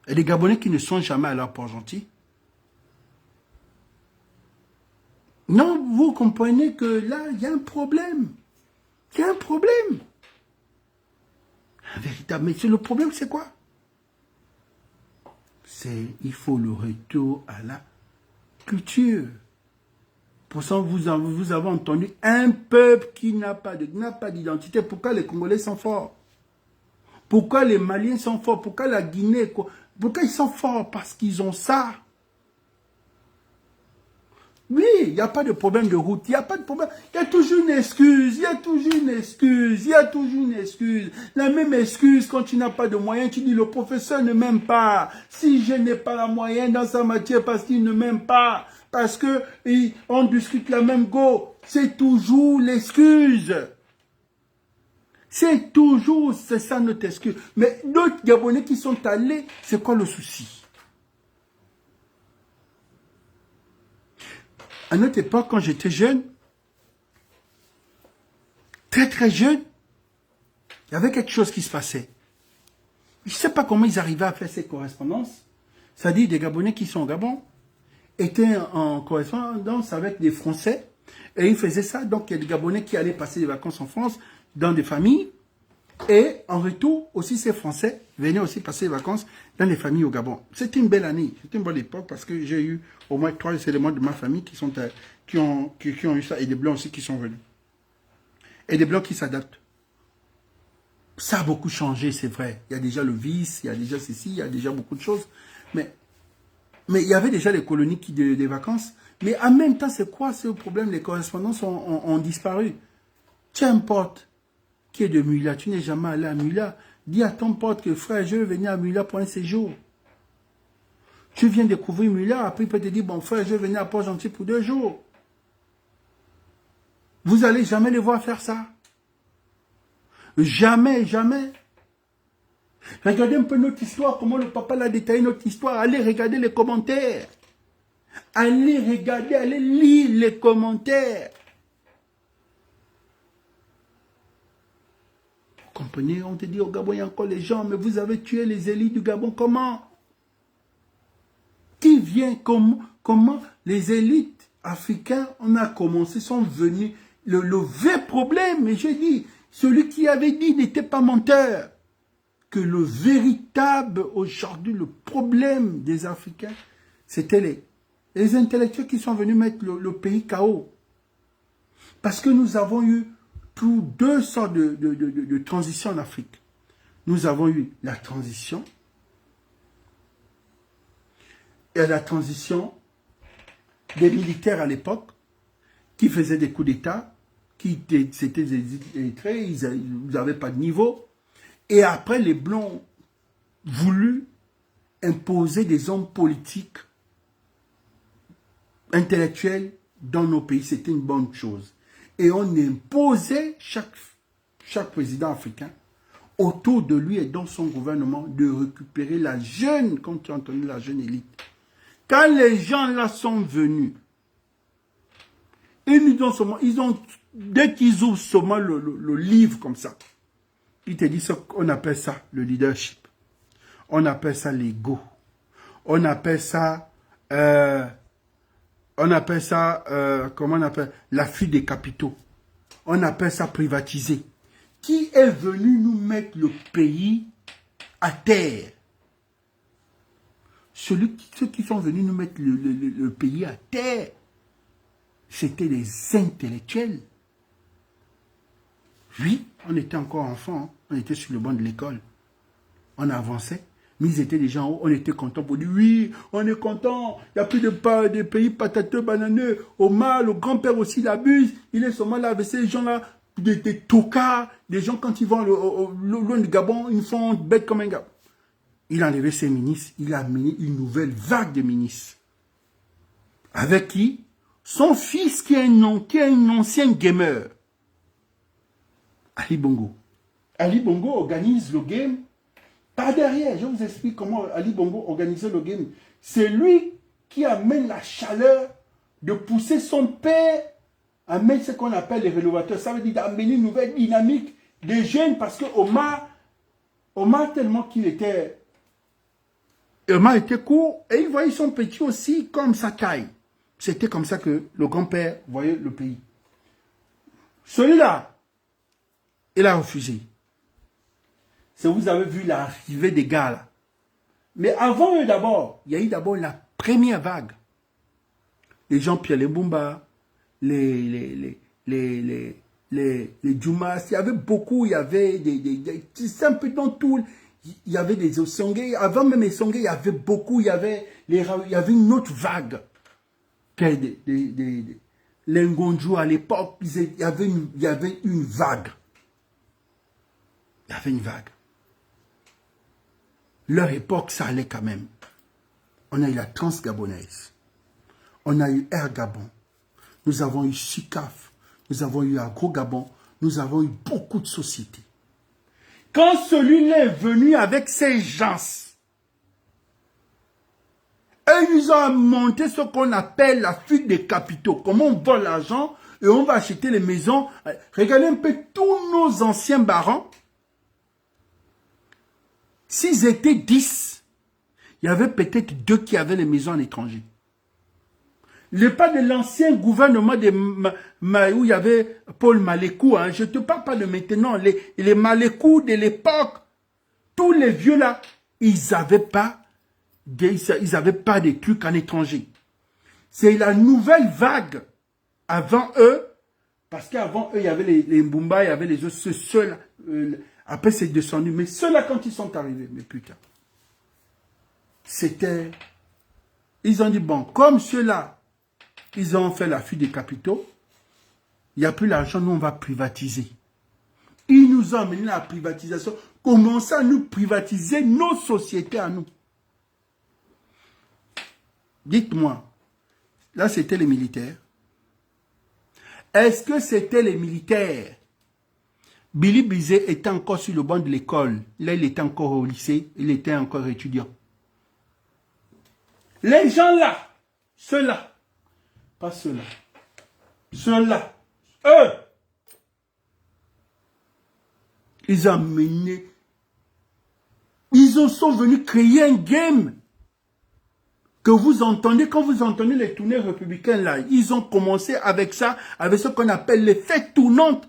Il y a des Gabonais qui ne sont jamais allés à Port-Gentil. Non, vous comprenez que là, il y a un problème. Il y a un problème. Un véritable. Mais le problème, c'est quoi? Il faut le retour à la culture. Pour ça, vous avez entendu un peuple qui n'a pas d'identité. Pourquoi les Congolais sont forts? Pourquoi les Maliens sont forts? Pourquoi la Guinée? Pourquoi ils sont forts? Parce qu'ils ont ça. Oui, il n'y a pas de problème de route, il n'y a pas de problème. Il y a toujours une excuse, La même excuse quand tu n'as pas de moyens, tu dis le professeur ne m'aime pas. Si je n'ai pas la moyenne dans sa matière parce qu'il ne m'aime pas, parce que on discute la même go, c'est toujours l'excuse. C'est ça notre excuse. Mais d'autres Gabonais qui sont allés, c'est quoi le souci? À notre époque, quand j'étais jeune, très très jeunes, il y avait quelque chose qui se passait. Je ne sais pas comment ils arrivaient à faire ces correspondances. C'est-à-dire des Gabonais qui sont au Gabon étaient en correspondance avec des Français et ils faisaient ça. Donc il y a des Gabonais qui allaient passer des vacances en France dans des familles et en retour aussi ces Français venaient aussi passer des vacances dans les familles au Gabon. C'était une belle année, c'était une bonne époque parce que j'ai eu au moins 3 éléments de ma famille qui ont eu ça et des Blancs aussi qui sont venus. Et des Blancs qui s'adaptent. Ça a beaucoup changé, c'est vrai. Il y a déjà le vice, il y a déjà ceci, il y a déjà beaucoup de choses. Mais il y avait déjà les colonies des vacances. Mais en même temps, c'est quoi ce problème? Les correspondances ont disparu. Tu as un pote qui est de Mula, tu n'es jamais allé à Mula. Dis à ton pote que frère, je vais venir à Mula pour un séjour. Tu viens découvrir Mula, après il peut te dire, bon frère, je vais venir à Port-Gentil pour 2 jours. Vous n'allez jamais les voir faire ça. Jamais, jamais. Regardez un peu notre histoire, comment le papa l'a détaillé notre histoire. Allez regarder les commentaires. Allez regarder, allez lire les commentaires. Vous comprenez, on te dit au Gabon, il y a encore les gens, mais vous avez tué les élites du Gabon, comment? Qui vient, comment les élites africaines, on a commencé, sont venus. Le vrai problème, et je dis, celui qui avait dit n'était pas menteur. Que le véritable, aujourd'hui, le problème des Africains, c'était les intellectuels qui sont venus mettre le pays KO. Parce que nous avons eu tout 2 sortes de transitions en Afrique. Nous avons eu la transition, et la transition des militaires à l'époque, qui faisaient des coups d'État, c'était des illettrés, ils n'avaient pas de niveau. Et après, les Blancs ont voulu imposer des hommes politiques, intellectuels dans nos pays. C'était une bonne chose. Et on imposait chaque président africain autour de lui et dans son gouvernement de récupérer la jeune, comme tu as entendu, la jeune élite. Quand les gens là sont venus, dès qu'ils ouvrent seulement le livre comme ça, ils te disent qu'on appelle ça le leadership. On appelle ça l'ego. On appelle ça, comment on appelle, la fuite des capitaux. On appelle ça privatiser. Qui est venu nous mettre le pays à terre? Ceux qui sont venus nous mettre le pays à terre, c'était les intellectuels. Oui, on était encore enfants, on était sur le banc de l'école. On avançait, mais ils étaient déjà en haut, on était contents pour dire oui, on est content, il n'y a plus de pays patateux, bananeux. Omar, le grand-père aussi l'abuse, il est seulement là avec ces gens-là, des tocards, des gens quand ils vont loin du Gabon, ils font bête comme un gars. Il a enlevé ses ministres, il a amené une nouvelle vague de ministres. Avec qui? Son fils qui est un ancien gamer. Ali Bongo. Ali Bongo organise le game par derrière. Je vous explique comment Ali Bongo organisait le game. C'est lui qui amène la chaleur de pousser son père à mettre ce qu'on appelle les rénovateurs. Ça veut dire d'amener une nouvelle dynamique des jeunes parce que Omar tellement qu'il était... Omar était court et il voyait son petit aussi comme sa taille. C'était comme ça que le grand-père voyait le pays. Celui-là, il a refusé. C'est vous avez vu l'arrivée des gars là. Mais avant eux d'abord, il y a eu d'abord la première vague. Les Jean-Pierre Lebumba, les Dumas, il y avait beaucoup, il y avait c'est un peu dans tout. Il y avait des Osongé, avant même les Songé, il y avait beaucoup, il y avait une autre vague. Les Ngonjou à l'époque, il y avait une vague. Il y avait une vague. Leur époque, ça allait quand même. On a eu la Transgabonaise. On a eu Air Gabon. Nous avons eu SUCAF. Nous avons eu Agro Gabon. Nous avons eu beaucoup de sociétés. Quand celui-là est venu avec ses gens, et ils ont monté ce qu'on appelle la fuite des capitaux. Comment on vole l'argent, et on va acheter les maisons. Regardez un peu tous nos anciens barons. S'ils étaient 10, il y avait peut-être 2 qui avaient les maisons à l'étranger. Je parle de l'ancien gouvernement où il y avait Paul Malécou. Hein. Je ne te parle pas de maintenant. Les Malécou de l'époque, tous les vieux là, ils n'avaient pas des trucs à l'étranger. C'est la nouvelle vague. Avant eux, parce qu'avant eux, il y avait les Mbumba, il y avait les autres, ceux-là. Après, c'est descendu. Mais ceux-là, quand ils sont arrivés, mais putain, c'était... Ils ont dit, bon, comme ceux-là, ils ont fait la fuite des capitaux, il n'y a plus l'argent, nous, on va privatiser. Ils nous ont amené à la privatisation. Commencez à nous privatiser nos sociétés à nous. Dites-moi, là, c'était les militaires. Est-ce que c'était les militaires? Billy Bizet était encore sur le banc de l'école. Là, il était encore au lycée. Il était encore étudiant. Les gens là, ceux-là, pas ceux-là, ceux-là, eux, ils ont mené, sont venus créer un game que vous entendez, quand vous entendez les tournées républicaines là, ils ont commencé avec ça, avec ce qu'on appelle l'effet tournante.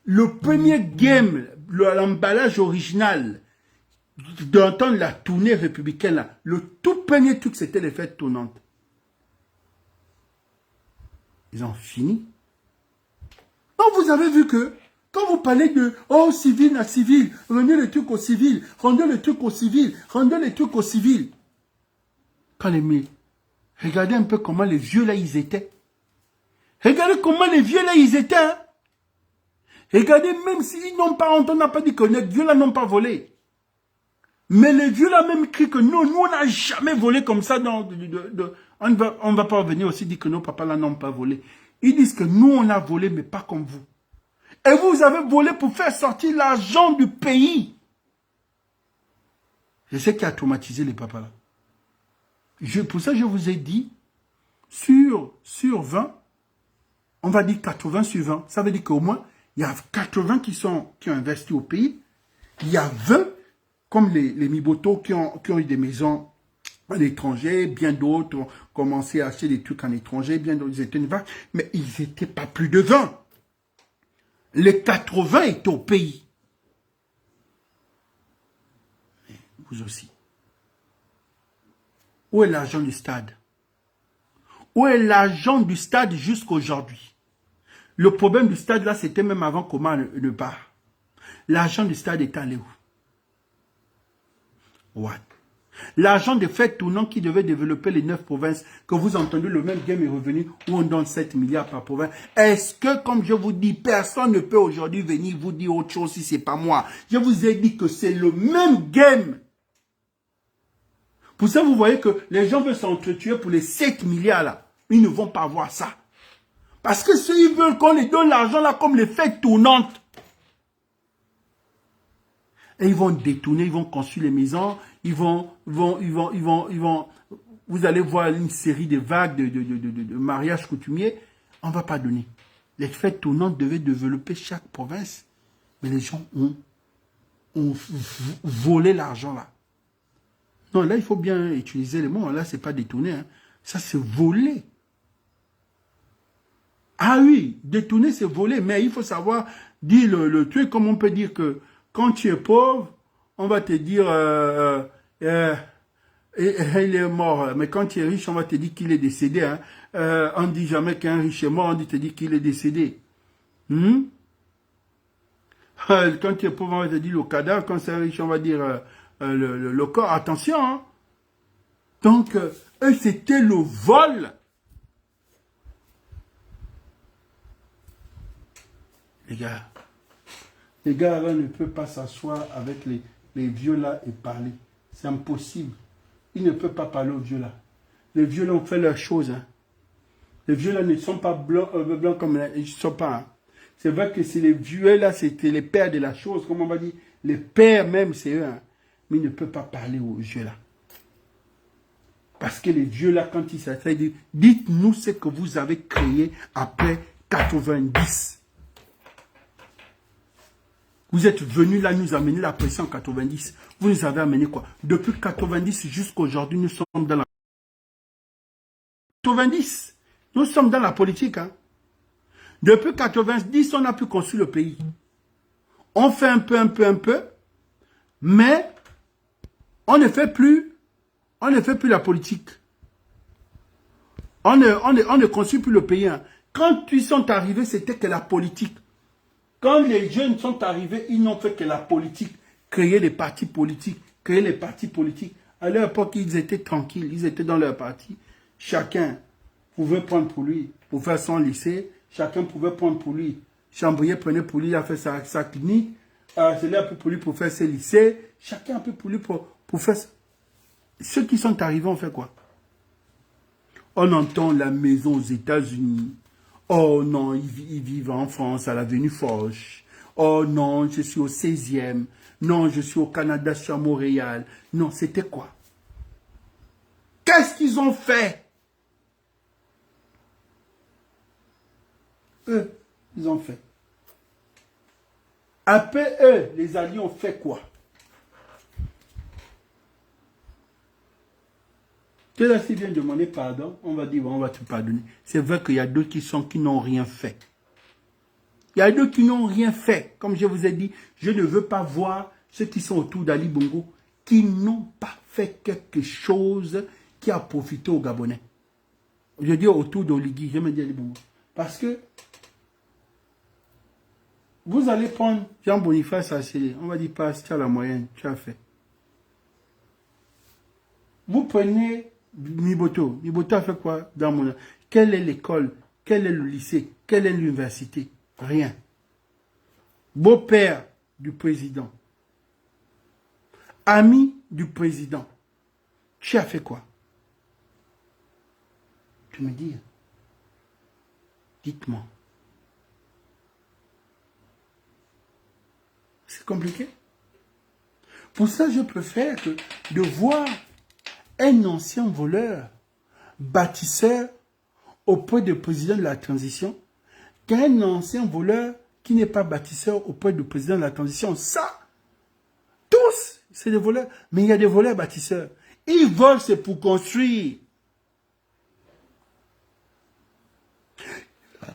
Le premier game, l'emballage original, d'entendre la tournée républicaine là, le tout premier truc c'était l'effet tournante. Ils ont fini. Donc vous avez vu que, quand vous parlez de « oh, civil à civil, rendez le truc au civil, rendez le truc au civil, rendez le truc au civil », quand les regardez un peu comment les vieux là ils étaient. Regardez comment les vieux là ils étaient. Hein? Regardez, même s'ils n'ont pas, on n'a pas dit que les vieux là n'ont pas volé. Mais les vieux là même crient que non, nous on n'a jamais volé comme ça. On ne va pas venir aussi dire que nos papas là n'ont pas volé. Ils disent que nous on a volé mais pas comme vous. Et vous avez volé pour faire sortir l'argent du pays. C'est ce qui a traumatisé les papas là. Pour ça, je vous ai dit, sur 20, on va dire 80 sur 20. Ça veut dire qu'au moins, il y a 80 qui ont investi au pays. Il y a 20, comme les Miboto, qui ont eu des maisons à l'étranger. Bien d'autres ont commencé à acheter des trucs en étranger. Bien d'autres, ils étaient une vague. Mais ils n'étaient pas plus de 20. Les 80 étaient au pays. Mais vous aussi. Où est l'argent du stade? Où est l'argent du stade jusqu'aujourd'hui? Le problème du stade, là, c'était même avant comment ne part. L'argent du stade est allé où? What? L'argent des fêtes tournantes qui devait développer les 9 provinces, que vous entendez, le même game est revenu, où on donne 7 milliards par province. Est-ce que, comme je vous dis, personne ne peut aujourd'hui venir vous dire autre chose si ce n'est pas moi? Je vous ai dit que c'est le même game. Pour ça, vous voyez que les gens veulent s'entretuer pour les 7 milliards là. Ils ne vont pas avoir ça. Parce que s'ils veulent qu'on les donne l'argent là comme les fêtes tournantes. Et ils vont détourner, ils vont construire les maisons, vous allez voir une série de vagues de mariages coutumiers. On ne va pas donner. Les fêtes tournantes devaient développer chaque province. Mais les gens ont volé l'argent là. Non, là, il faut bien utiliser les mots. Là, ce n'est pas détourner. Hein. Ça, c'est voler. Ah oui, détourner, c'est voler. Mais il faut savoir dire le truc, comme on peut dire que quand tu es pauvre, on va te dire il est mort. Mais quand tu es riche, on va te dire qu'il est décédé. Hein. On ne dit jamais qu'un riche est mort, on te dit qu'il est décédé. Quand tu es pauvre, on va te dire le cadavre. Quand c'est riche, on va dire... le corps, attention. Hein. Donc, eux, c'était le vol. Les gars là ne peuvent pas s'asseoir avec les vieux là et parler. C'est impossible. Ils ne peuvent pas parler aux vieux là. Les vieux là ont fait leurs choses. Hein. Les vieux là ne sont pas blancs comme ils ne sont pas. Hein. C'est vrai que c'est les vieux là, c'était les pères de la chose, comme on va dire. Les pères même, c'est eux. Hein. Mais il ne peut pas parler aux vieux là. Parce que les vieux là, quand ils s'asseyent, dites-nous ce que vous avez créé après 90. Vous êtes venus là nous amener la pression en 90. Vous nous avez amené quoi? Depuis 90 jusqu'à aujourd'hui, nous sommes dans la 90. Nous sommes dans la politique. Hein. Depuis 90, on a pu construire le pays. On fait un peu, mais on ne fait plus la politique. On ne construit plus le pays. Hein. Quand ils sont arrivés, c'était que la politique. Quand les jeunes sont arrivés, ils n'ont fait que la politique. Créer les partis politiques. À leur époque, ils étaient tranquilles. Ils étaient dans leur parti. Chacun pouvait prendre pour lui, pour faire son lycée. Chacun pouvait prendre pour lui. Chambrier prenait pour lui, il a fait sa clinique. C'est un peu pour lui pour faire ses lycées. Chacun un peu pour lui pour faire... Ceux qui sont arrivés ont fait quoi? On entend la maison aux États-Unis. Oh non, ils vivent en France, à l'avenue Foch. Oh non, je suis au 16e. Non, je suis au Canada, je suis à Montréal. Non, c'était quoi? Qu'est-ce qu'ils ont fait? Eux, ils ont fait. Après eux, les Alliés ont fait quoi? Tu là, s'ils viennent demander pardon, on va dire, on va te pardonner. C'est vrai qu'il y a d'autres qui n'ont rien fait. Il y a d'autres qui n'ont rien fait. Comme je vous ai dit, je ne veux pas voir ceux qui sont autour d'Ali Bongo qui n'ont pas fait quelque chose qui a profité aux Gabonais. Je dis autour d'Oligui, je me dis Ali Bongo. Parce que vous allez prendre Jean Boniface à Célé. On va dire, passe, tu as la moyenne, tu as fait. Vous prenez Miboto. Miboto a fait quoi dans mon... Quelle est l'école? Quel est le lycée? Quelle est l'université? Rien. Beau-père du président. Ami du président. Tu as fait quoi? Tu me dis. Dites-moi. C'est compliqué. Pour ça, je préfère que de voir un ancien voleur, bâtisseur, auprès du président de la transition, qu'un ancien voleur qui n'est pas bâtisseur auprès du président de la transition. Ça, tous, c'est des voleurs. Mais il y a des voleurs bâtisseurs. Ils volent, c'est pour construire.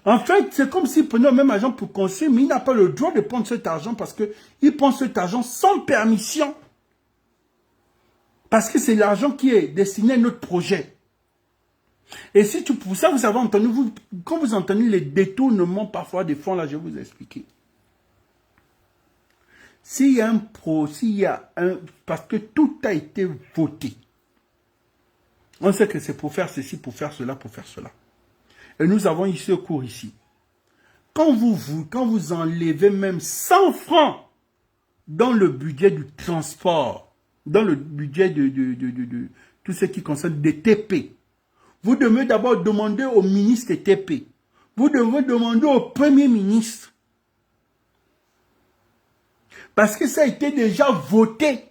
En fait, c'est comme s'il prenait le même argent pour construire, mais il n'a pas le droit de prendre cet argent parce qu'il prend cet argent sans permission. Parce que c'est l'argent qui est destiné à notre projet. Et si pour ça, vous avez entendu, quand vous entendez les détournements parfois des fonds, là, je vais vous expliquer. S'il y a parce que tout a été voté. On sait que c'est pour faire ceci, pour faire cela, pour faire cela. Et nous avons eu ce cours ici. Quand vous enlevez même 100 francs dans le budget du transport, dans le budget de tout ce qui concerne des TP, vous devez d'abord demander au ministre des TP. Vous devez demander au Premier ministre. Parce que ça a été déjà voté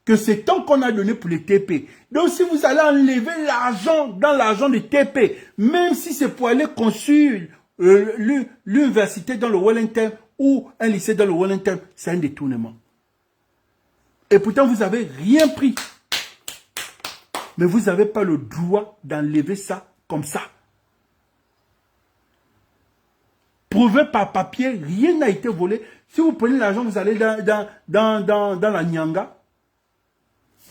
que c'est tant qu'on a donné pour les TP. Donc si vous allez enlever l'argent dans l'argent des TP, même si c'est pour aller construire l'université dans le Wellington ou un lycée dans le Wellington, c'est un détournement. Et pourtant, vous n'avez rien pris. Mais vous n'avez pas le droit d'enlever ça comme ça. Prouvé par papier, rien n'a été volé. Si vous prenez l'argent, vous allez dans la Nyanga,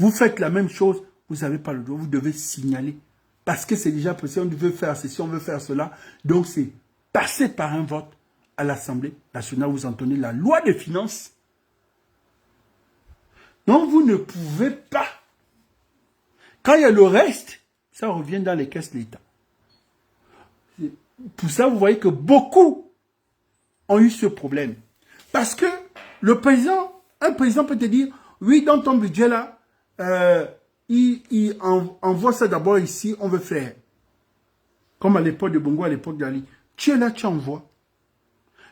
vous faites la même chose, vous n'avez pas le droit, vous devez signaler. Parce que c'est déjà possible, on veut faire ceci, on veut faire cela. Donc c'est passé par un vote à l'Assemblée nationale, vous entendez la loi des finances. Donc vous ne pouvez pas. Quand il y a le reste, ça revient dans les caisses de l'État. Pour ça, vous voyez que beaucoup ont eu ce problème. Parce que un président peut te dire, oui, dans ton budget là, il envoie ça d'abord ici, on veut faire. Comme à l'époque de Bongo, à l'époque d'Ali. Tu es là, tu envoies.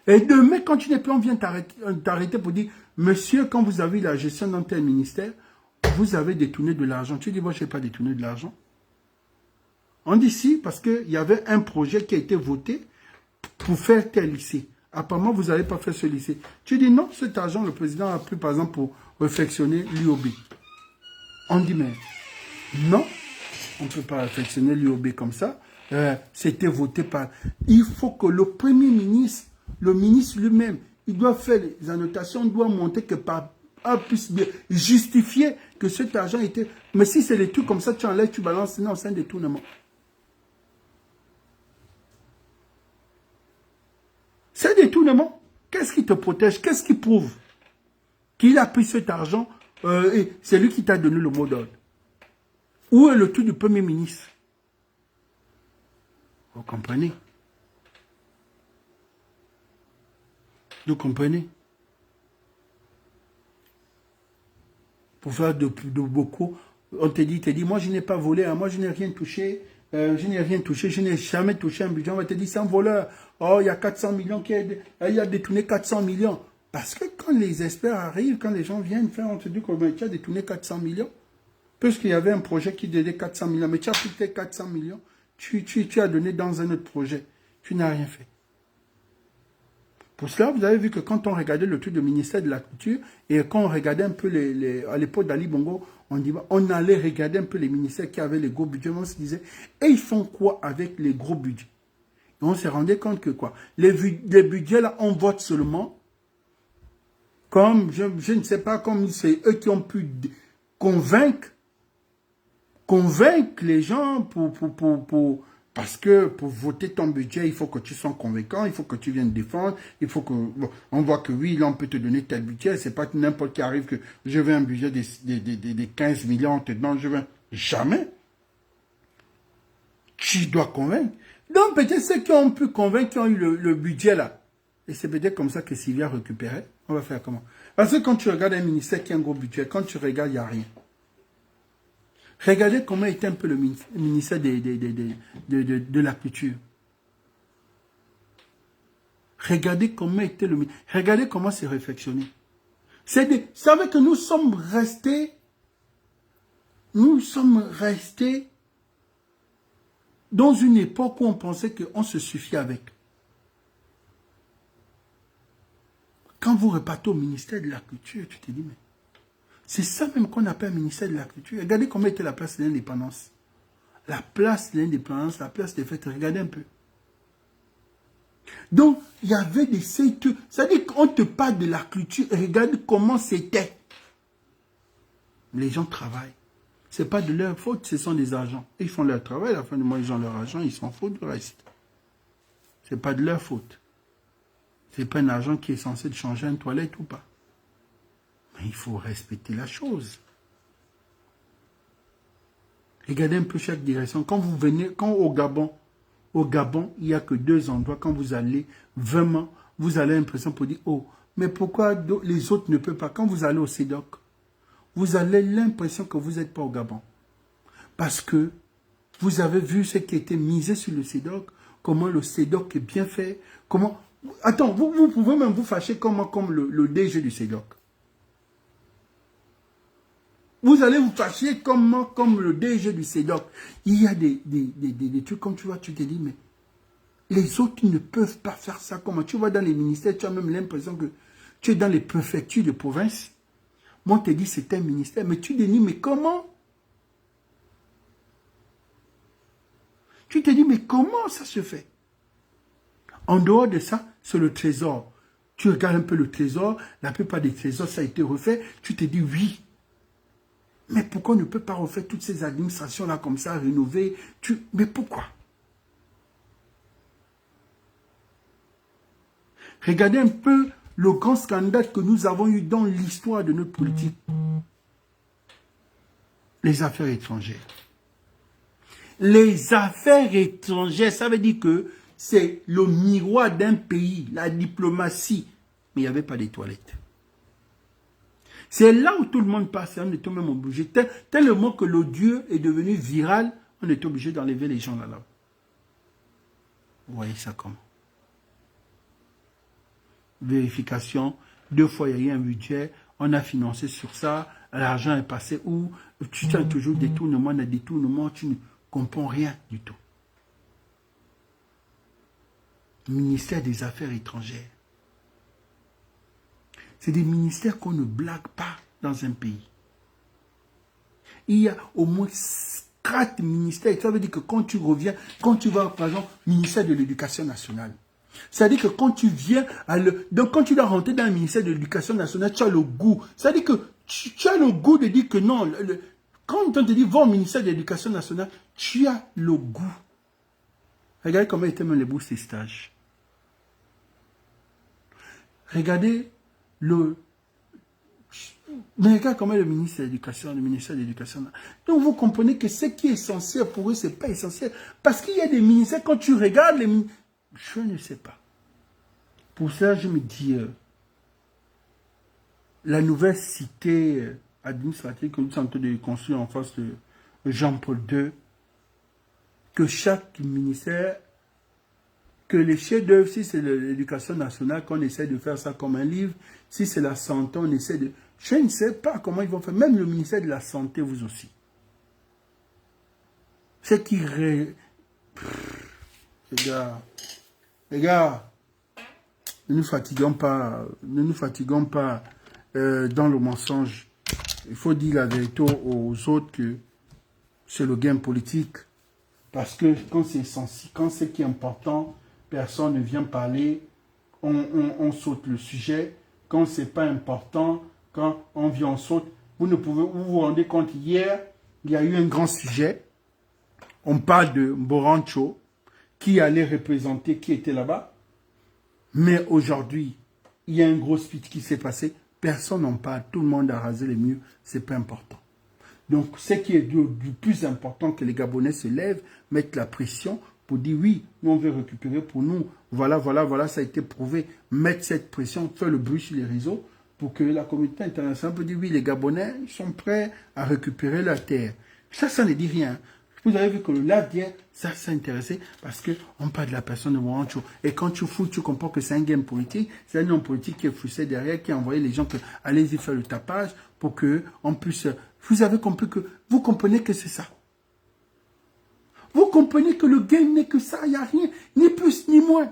Et demain, quand tu n'es plus, on vient t'arrêter pour dire, monsieur, quand vous avez la gestion dans tel ministère, vous avez détourné de l'argent. Tu dis, moi, je n'ai pas détourné de l'argent. On dit si, parce qu'il y avait un projet qui a été voté pour faire tel lycée. Apparemment, vous n'allez pas faire ce lycée. Tu dis non, cet argent, le président a pris, par exemple, pour réfectionner l'UOB. On dit, mais non, on ne peut pas réfectionner l'UOB comme ça. C'était voté par... Il faut que le Premier ministre, le ministre lui-même, il doit faire les annotations, doit montrer que par... puisse bien justifier que cet argent était... Mais si c'est des trucs comme ça, tu enlèves, tu balances, non, c'est un détournement. C'est un détournement. Qu'est-ce qui te protège? Qu'est-ce qui prouve qu'il a pris cet argent et c'est lui qui t'a donné le mot d'ordre? Où est le truc du Premier ministre? Vous comprenez? Vous comprenez? Pour faire de beaucoup, on te dit, moi je n'ai pas volé, hein, moi je n'ai rien touché, je n'ai jamais touché un budget. On va te dire, c'est un voleur. Oh, il y a 400 millions il a détourné 400 millions. Parce que quand les experts arrivent, quand les gens viennent faire, on te dit que tu as détourné 400 millions. Puisqu'il y avait un projet qui donnait 400 millions, mais tu as pris tes 400 millions, tu as donné dans un autre projet. Tu n'as rien fait. Pour cela, vous avez vu que quand on regardait le truc du ministère de la Culture, et quand on regardait un peu à l'époque d'Ali Bongo, on allait regarder un peu les ministères qui avaient les gros budgets, on se disait, et ils font quoi avec les gros budgets? Et on s'est rendu compte que quoi? Les budgets là, on vote seulement, comme, je ne sais pas, comme c'est eux qui ont pu convaincre les gens parce que pour voter ton budget, il faut que tu sois convaincant, il faut que tu viennes défendre, il faut que... Bon, on voit que oui, là, on peut te donner tel budget, c'est pas n'importe qui arrive que je veux un budget des 15 millions, on te demande, je veux... Jamais. Tu dois convaincre. Donc, peut-être ceux qui ont pu convaincre, qui ont eu le budget là, et c'est peut-être comme ça que Sylvia récupérait, on va faire comment? Parce que quand tu regardes un ministère qui a un gros budget, quand tu regardes, il n'y a rien. Regardez comment était un peu le ministère de la Culture. Regardez comment était le ministère. Regardez comment c'est réflexionné. Vous savez que nous sommes restés dans une époque où on pensait qu'on se suffit avec. Quand vous repartez au ministère de la Culture, tu te dis, mais c'est ça même qu'on appelle ministère de la Culture. Regardez comment était la place de l'indépendance. La place de l'indépendance, la place des fêtes, regardez un peu. Donc, il y avait des sites, c'est-à-dire qu'on te parle de la culture, regarde comment c'était. Les gens travaillent. Ce n'est pas de leur faute, ce sont des agents. Ils font leur travail, à la fin du mois, ils ont leur argent, ils s'en foutent du reste. Ce n'est pas de leur faute. Ce n'est pas un agent qui est censé changer une toilette ou pas. Mais il faut respecter la chose. Regardez un peu chaque direction. Quand vous venez, quand au Gabon, il n'y a que 2 endroits. Quand vous allez, vraiment, vous avez l'impression pour dire, oh, mais pourquoi les autres ne peuvent pas? Quand vous allez au CEDOC, vous avez l'impression que vous n'êtes pas au Gabon. Parce que vous avez vu ce qui était misé sur le CEDOC, comment le CEDOC est bien fait, comment... Attends, vous pouvez même vous fâcher comme le DG du CEDOC. Vous allez vous fâcher comme le DG du CEDOC. Il y a des trucs comme tu vois, tu te dis, mais les autres ne peuvent pas faire ça. Comment tu vas dans les ministères, tu as même l'impression que tu es dans les préfectures de province. Moi, on te dit c'est un ministère, mais tu te dis, mais comment? Tu te dis, mais comment ça se fait? En dehors de ça, c'est le trésor. Tu regardes un peu le trésor, la plupart des trésors, ça a été refait. Tu te dis, oui. Mais pourquoi on ne peut pas refaire toutes ces administrations-là comme ça, rénover? Mais pourquoi? Regardez un peu le grand scandale que nous avons eu dans l'histoire de notre politique. Les affaires étrangères. Les affaires étrangères, ça veut dire que c'est le miroir d'un pays, la diplomatie. Mais il n'y avait pas de toilettes. C'est là où tout le monde passe, on est même obligé. Tellement que l'odieux est devenu viral, on est obligé d'enlever les gens là-bas. Vous voyez ça comment? Vérification, 2 fois il y a eu un budget, on a financé sur ça, l'argent est passé où? Tu tiens toujours détournement, tu ne comprends rien du tout. ministère des Affaires étrangères. C'est des ministères qu'on ne blague pas dans un pays. Il y a au moins 4 ministères. Ça veut dire que quand tu reviens, quand tu vas, par exemple, ministère de l'Éducation nationale, c'est-à-dire que quand tu viens, donc quand tu dois rentrer dans le ministère de l'Éducation nationale, tu as le goût. C'est-à-dire que tu as le goût de dire que non. Quand on te dit va au ministère de l'Éducation nationale, tu as le goût. Regardez comment étaient même les bourses et stages. Regardez mais regarde comment le ministère de l'Éducation. Donc vous comprenez que ce qui est essentiel pour eux, ce n'est pas essentiel. Parce qu'il y a des ministères, quand tu regardes les ministères, je ne sais pas. Pour ça, je me dis, la nouvelle cité administrative que nous sommes en train de construire en face de Jean-Paul II, que chaque ministère, que les chefs d'œuvre, si c'est l'éducation nationale, qu'on essaie de faire ça comme un livre, si c'est la santé, on essaie de... Je ne sais pas comment ils vont faire, même le ministère de la Santé, vous aussi. C'est qui... Les gars, ne nous fatiguons pas dans le mensonge. Il faut dire la vérité aux autres que c'est le gain politique. Parce que quand c'est sensible, quand c'est qui est important, personne ne vient parler, on saute le sujet. Quand c'est pas important, quand on vient, on saute. Vous vous rendez compte, hier, il y a eu un grand sujet. On parle de Borancho, qui allait représenter, qui était là-bas. Mais aujourd'hui, il y a un gros speech qui s'est passé. Personne n'en parle. Tout le monde a rasé les murs. C'est pas important. Donc, ce qui est du plus important, que les Gabonais se lèvent, mettent la pression pour dire oui, nous on veut récupérer pour nous. Voilà, ça a été prouvé. Mettre cette pression, faire le bruit sur les réseaux pour que la communauté internationale peut dire oui, les Gabonais sont prêts à récupérer la terre. Ça ne dit rien. Vous avez vu que le lac d'hier, ça s'est intéressé parce qu'on parle de la personne de Morancho. Et quand tu fous, tu comprends que c'est un game politique. C'est un homme politique qui est frustré derrière, qui a envoyé les gens que allez-y faire le tapage pour qu'on puisse... Vous avez compris que... Vous comprenez que c'est ça. Vous comprenez que le game n'est que ça. Il n'y a rien, ni plus ni moins.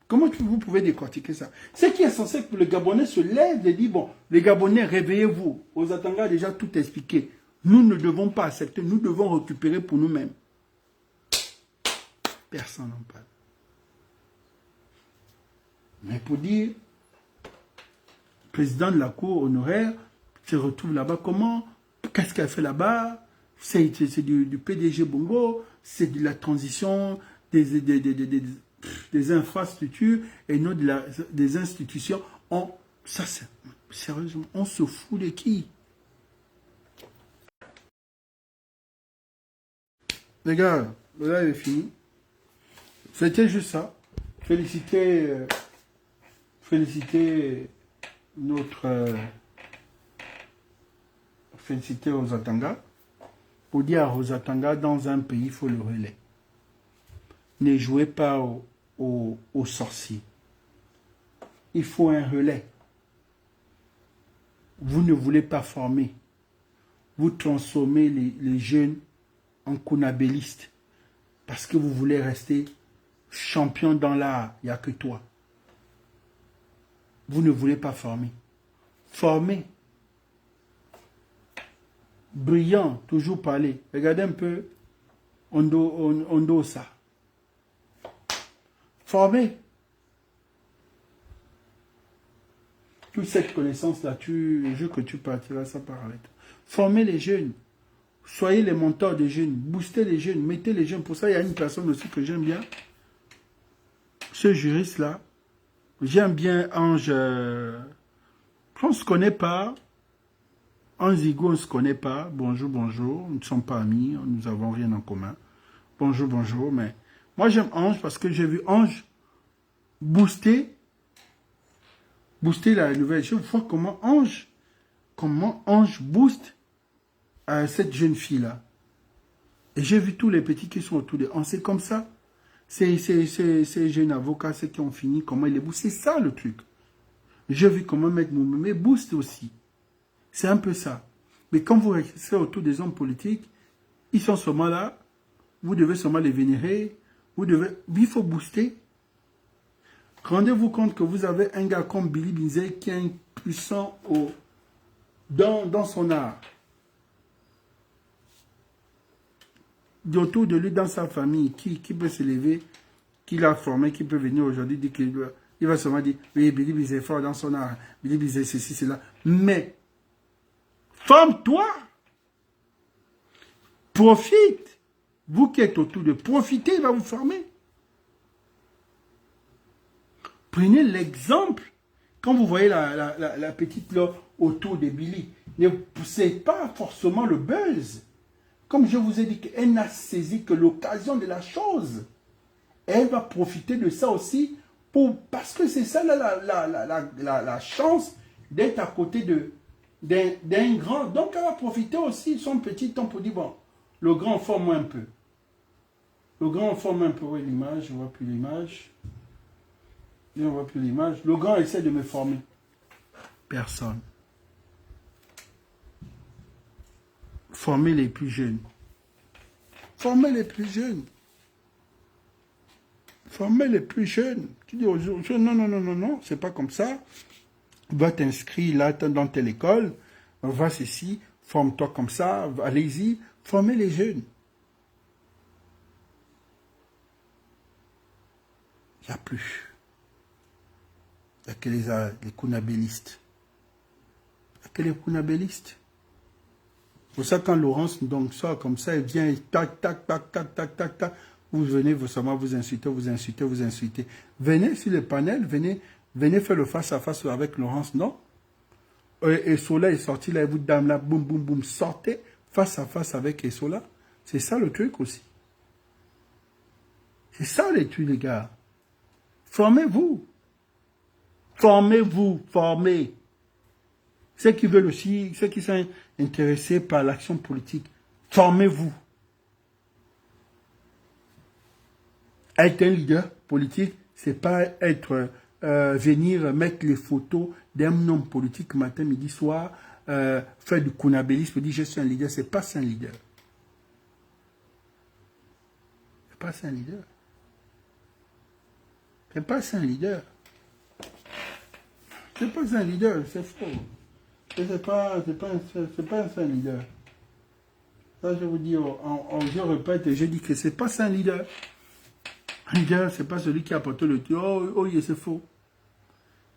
Comment vous pouvez décortiquer ça? Ce qui est censé que le Gabonais se lève et dit, bon, les Gabonais, réveillez-vous. Aux Atanga a déjà tout expliqué. Nous ne devons pas accepter, nous devons récupérer pour nous-mêmes. Personne n'en parle. Mais pour dire, président de la cour honoraire se retrouve là-bas, comment? Qu'est-ce qu'elle fait là-bas? C'est du PDG Bongo, c'est de la transition des infrastructures et non des institutions. Sérieusement, on se fout de qui? Les gars, le live est fini. C'était juste ça. Féliciter aux Atanga. Pour dire aux Atanga, dans un pays, il faut le relais. Ne jouez pas aux sorciers. Il faut un relais. Vous ne voulez pas former. Vous transformez les jeunes en kunabéliste parce que vous voulez rester champion dans l'art, il n'y a que toi. Vous ne voulez pas former. Former. Brillant, toujours parler. Regardez un peu Ondosa. Former. Toute cette connaissance-là, je veux que tu partiras ça par avec. Former les jeunes. Soyez les mentors des jeunes, boostez les jeunes, mettez les jeunes. Pour ça, il y a une personne aussi que j'aime bien. Ce juriste-là, j'aime bien Ange. On ne se connaît pas. Ange Zigo, on ne se connaît pas. Bonjour, bonjour. Nous ne sommes pas amis, nous n'avons rien en commun. Bonjour, bonjour. Mais moi, j'aime Ange parce que j'ai vu Ange booster la nouvelle. Je vois comment Ange booste à cette jeune fille-là. Et j'ai vu tous les petits qui sont autour de... C'est comme ça. Ces jeunes avocats, ceux qui ont fini, comment ils les boostent. C'est ça le truc. J'ai vu comment mettre Moumé booste aussi. C'est un peu ça. Mais quand vous restez autour des hommes politiques, ils sont seulement là. Vous devez seulement les vénérer. Il faut booster. Rendez-vous compte que vous avez un gars comme Billy Bizet qui est impuissant dans son art. Autour de lui, dans sa famille, qui peut se lever, qui l'a formé, qui peut venir aujourd'hui dire qu'il va seulement dire, oui, Billy Bizet est fort dans son art, Billy Bizet ceci, cela. Mais, forme-toi, profite. Vous qui êtes autour de profiter, il va vous former. Prenez l'exemple, quand vous voyez la petite là autour de Billy, ne poussez pas forcément le buzz. Comme je vous ai dit, elle n'a saisi que l'occasion de la chose. Elle va profiter de ça aussi, parce que c'est ça la chance d'être à côté d'un grand. Donc elle va profiter aussi de son petit temps pour dire, bon, le grand forme un peu. Le grand forme un peu, oui, l'image, je ne vois plus l'image. Je ne vois plus l'image. Le grand essaie de me former. Personne. Former les plus jeunes. Former les plus jeunes. Former les plus jeunes. Tu dis aux jeunes, non, c'est pas comme ça. Va t'inscrire là dans telle école. Va ceci. Forme-toi comme ça. Allez-y. Formez les jeunes. Il n'y a plus. Il n'y a que les kunabélistes. Il n'y a que les kunabélistes. Pour ça, quand Laurence donc sort comme ça, elle vient et tac, tac, tac, tac, tac, tac, tac. Vous venez, vous insultez. Venez sur le panel, venez faire le face-à-face avec Laurence, non? Et Sola est sorti là, et vous, dame là, boum, boum, boum, sortez face-à-face avec Sola. C'est ça le truc aussi. C'est ça les trucs, les gars. Formez-vous. Formez-vous, formez. Ceux qui veulent aussi, ceux qui sont intéressés par l'action politique, formez-vous. Être un leader politique, c'est pas venir mettre les photos d'un homme politique matin, midi, soir, faire du kunabélisme, dire je suis un leader. C'est pas ça un leader. C'est pas ça un leader. C'est pas ça un leader. C'est pas un leader, c'est faux. C'est pas un leader. Ça, je vous dis, je répète, je dis que c'est pas ça un leader. Un leader, c'est pas celui qui apporte le truc. Oh, c'est faux.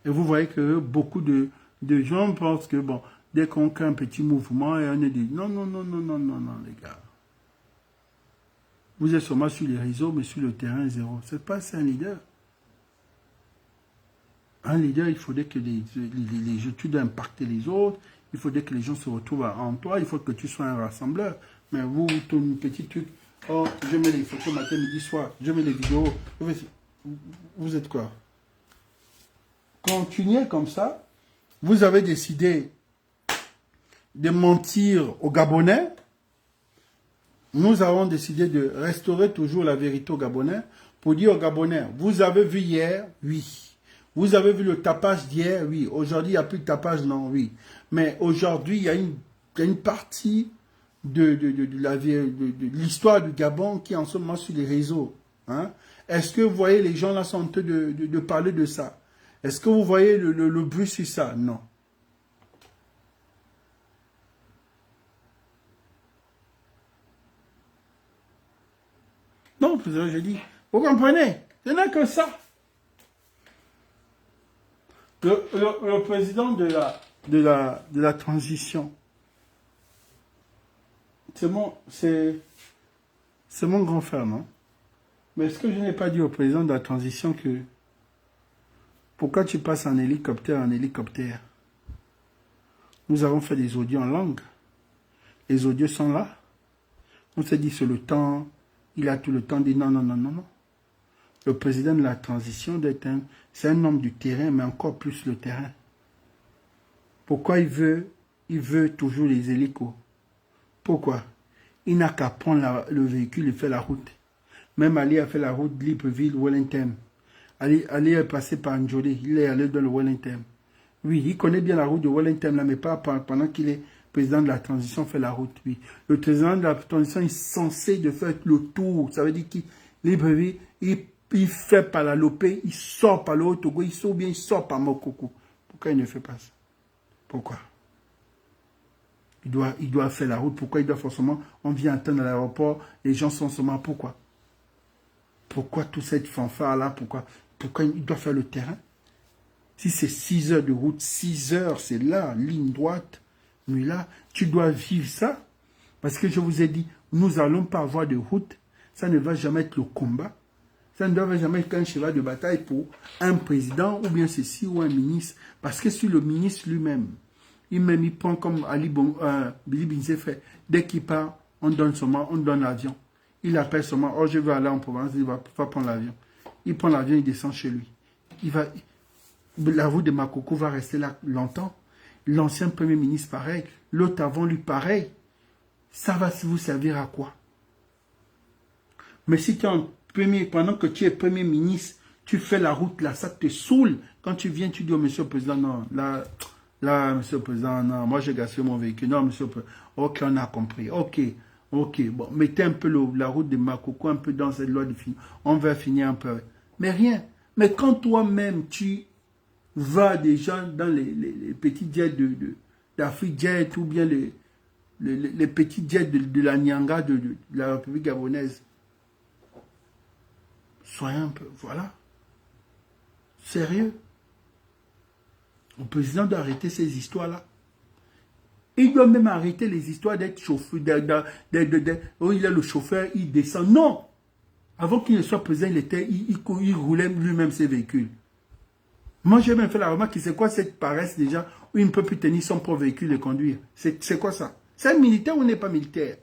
Et vous voyez que beaucoup de gens pensent que, bon, dès qu'on crée un petit mouvement, et on est dit, non, les gars. Vous êtes sûrement sur les réseaux, mais sur le terrain, zéro. C'est pas ça un leader. Un leader, il faudrait que tu dois impacter les autres, il faudrait que les gens se retrouvent en toi, il faut que tu sois un rassembleur. Mais vous, ton petit truc, oh, je mets les photos matin, midi, soir, je mets les vidéos. Vous êtes quoi? Continuez comme ça. Vous avez décidé de mentir aux Gabonais. Nous avons décidé de restaurer toujours la vérité aux Gabonais pour dire aux Gabonais, vous avez vu hier, oui. Vous avez vu le tapage d'hier, oui. Aujourd'hui, il n'y a plus de tapage, non, oui. Mais aujourd'hui, il y a une partie de l'histoire du Gabon qui est en ce moment sur les réseaux. Hein? Est-ce que vous voyez les gens là sont en train de parler de ça? Est-ce que vous voyez le bruit sur ça? Non. Non, je dis, vous comprenez? Ce n'est que ça. Le président de la transition, c'est mon grand frère, non? Mais est-ce que je n'ai pas dit au président de la transition que pourquoi tu passes en hélicoptère? Nous avons fait des audios en langue. Les audios sont là. On s'est dit c'est le temps, il a tout le temps dit non. Le président de la transition, c'est un homme du terrain, mais encore plus le terrain. Pourquoi il veut toujours les hélicos? Pourquoi? Il n'a qu'à prendre le véhicule et faire la route. Même Ali a fait la route Libreville-Wellington. Ali est passé par Njoli, il est allé dans le Wellington. Oui, il connaît bien la route de Wellington, là, mais pas pendant qu'il est président de la transition, fait la route, oui. Le président de la transition est censé de faire le tour. Ça veut dire qu'il Libreville, il il fait par la Lopé, il sort par le Haut-Togo, il sort bien, il sort par Mokoko. Pourquoi il ne fait pas ça? Pourquoi? Il doit faire la route. Pourquoi il doit forcément... On vient attendre à l'aéroport, les gens sont seulement... Pourquoi? Pourquoi toute cette fanfare-là? Pourquoi il doit faire le terrain? Si c'est 6 heures de route, 6 heures, c'est là, ligne droite. Mais là, tu dois vivre ça. Parce que je vous ai dit, nous n'allons pas avoir de route. Ça ne va jamais être le combat. Ça ne doit jamais être un cheval de bataille pour un président ou bien ceci ou un ministre. Parce que sur le ministre lui-même, il prend comme Billy Binze fait. Dès qu'il part, on donne l'avion. Il appelle seulement, oh je veux aller en province, il va prendre l'avion. Il prend l'avion, il descend chez lui. La route de Makoko va rester là longtemps. L'ancien premier ministre pareil, l'autre avant lui pareil. Ça va vous servir à quoi? Mais si tu es pendant que tu es premier ministre, tu fais la route là, ça te saoule. Quand tu viens, tu dis au monsieur le président, non, là, monsieur le président, non, moi j'ai gaspillé mon véhicule. Non, monsieur le président, ok, on a compris. Ok, bon, mettez un peu la route de Makoko, un peu dans cette loi de fin. On va finir un peu. Mais rien. Mais quand toi-même, tu vas déjà dans les petits jets d'Afrique Jet ou bien les petits jets de la Nyanga de la République gabonaise, soyez un peu, voilà. Sérieux. Le président doit arrêter ces histoires-là. Il doit même arrêter les histoires d'être chauffeur, où il est le chauffeur, il descend. Non! Avant qu'il ne soit président, il roulait lui-même ses véhicules. Moi, j'ai même fait la remarque, c'est quoi cette paresse déjà, où il ne peut plus tenir son propre véhicule et conduire? C'est quoi ça? C'est un militaire ou n'est pas militaire?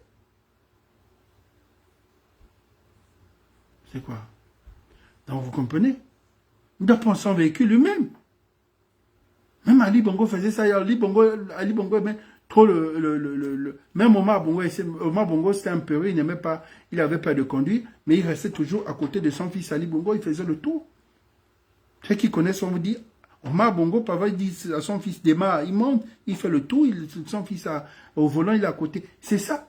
C'est quoi? Donc, vous comprenez? Il doit prendre son véhicule lui-même. Même Ali Bongo faisait ça. Ali Bongo aimait trop même Omar Bongo, c'était un peu, il n'aimait pas, il avait peur de conduire, mais il restait toujours à côté de son fils Ali Bongo, il faisait le tour. Ceux qui connaissent, on vous dit, Omar Bongo, papa, il dit à son fils, démarre, il monte, il fait le tour, son fils au volant, il est à côté. C'est ça.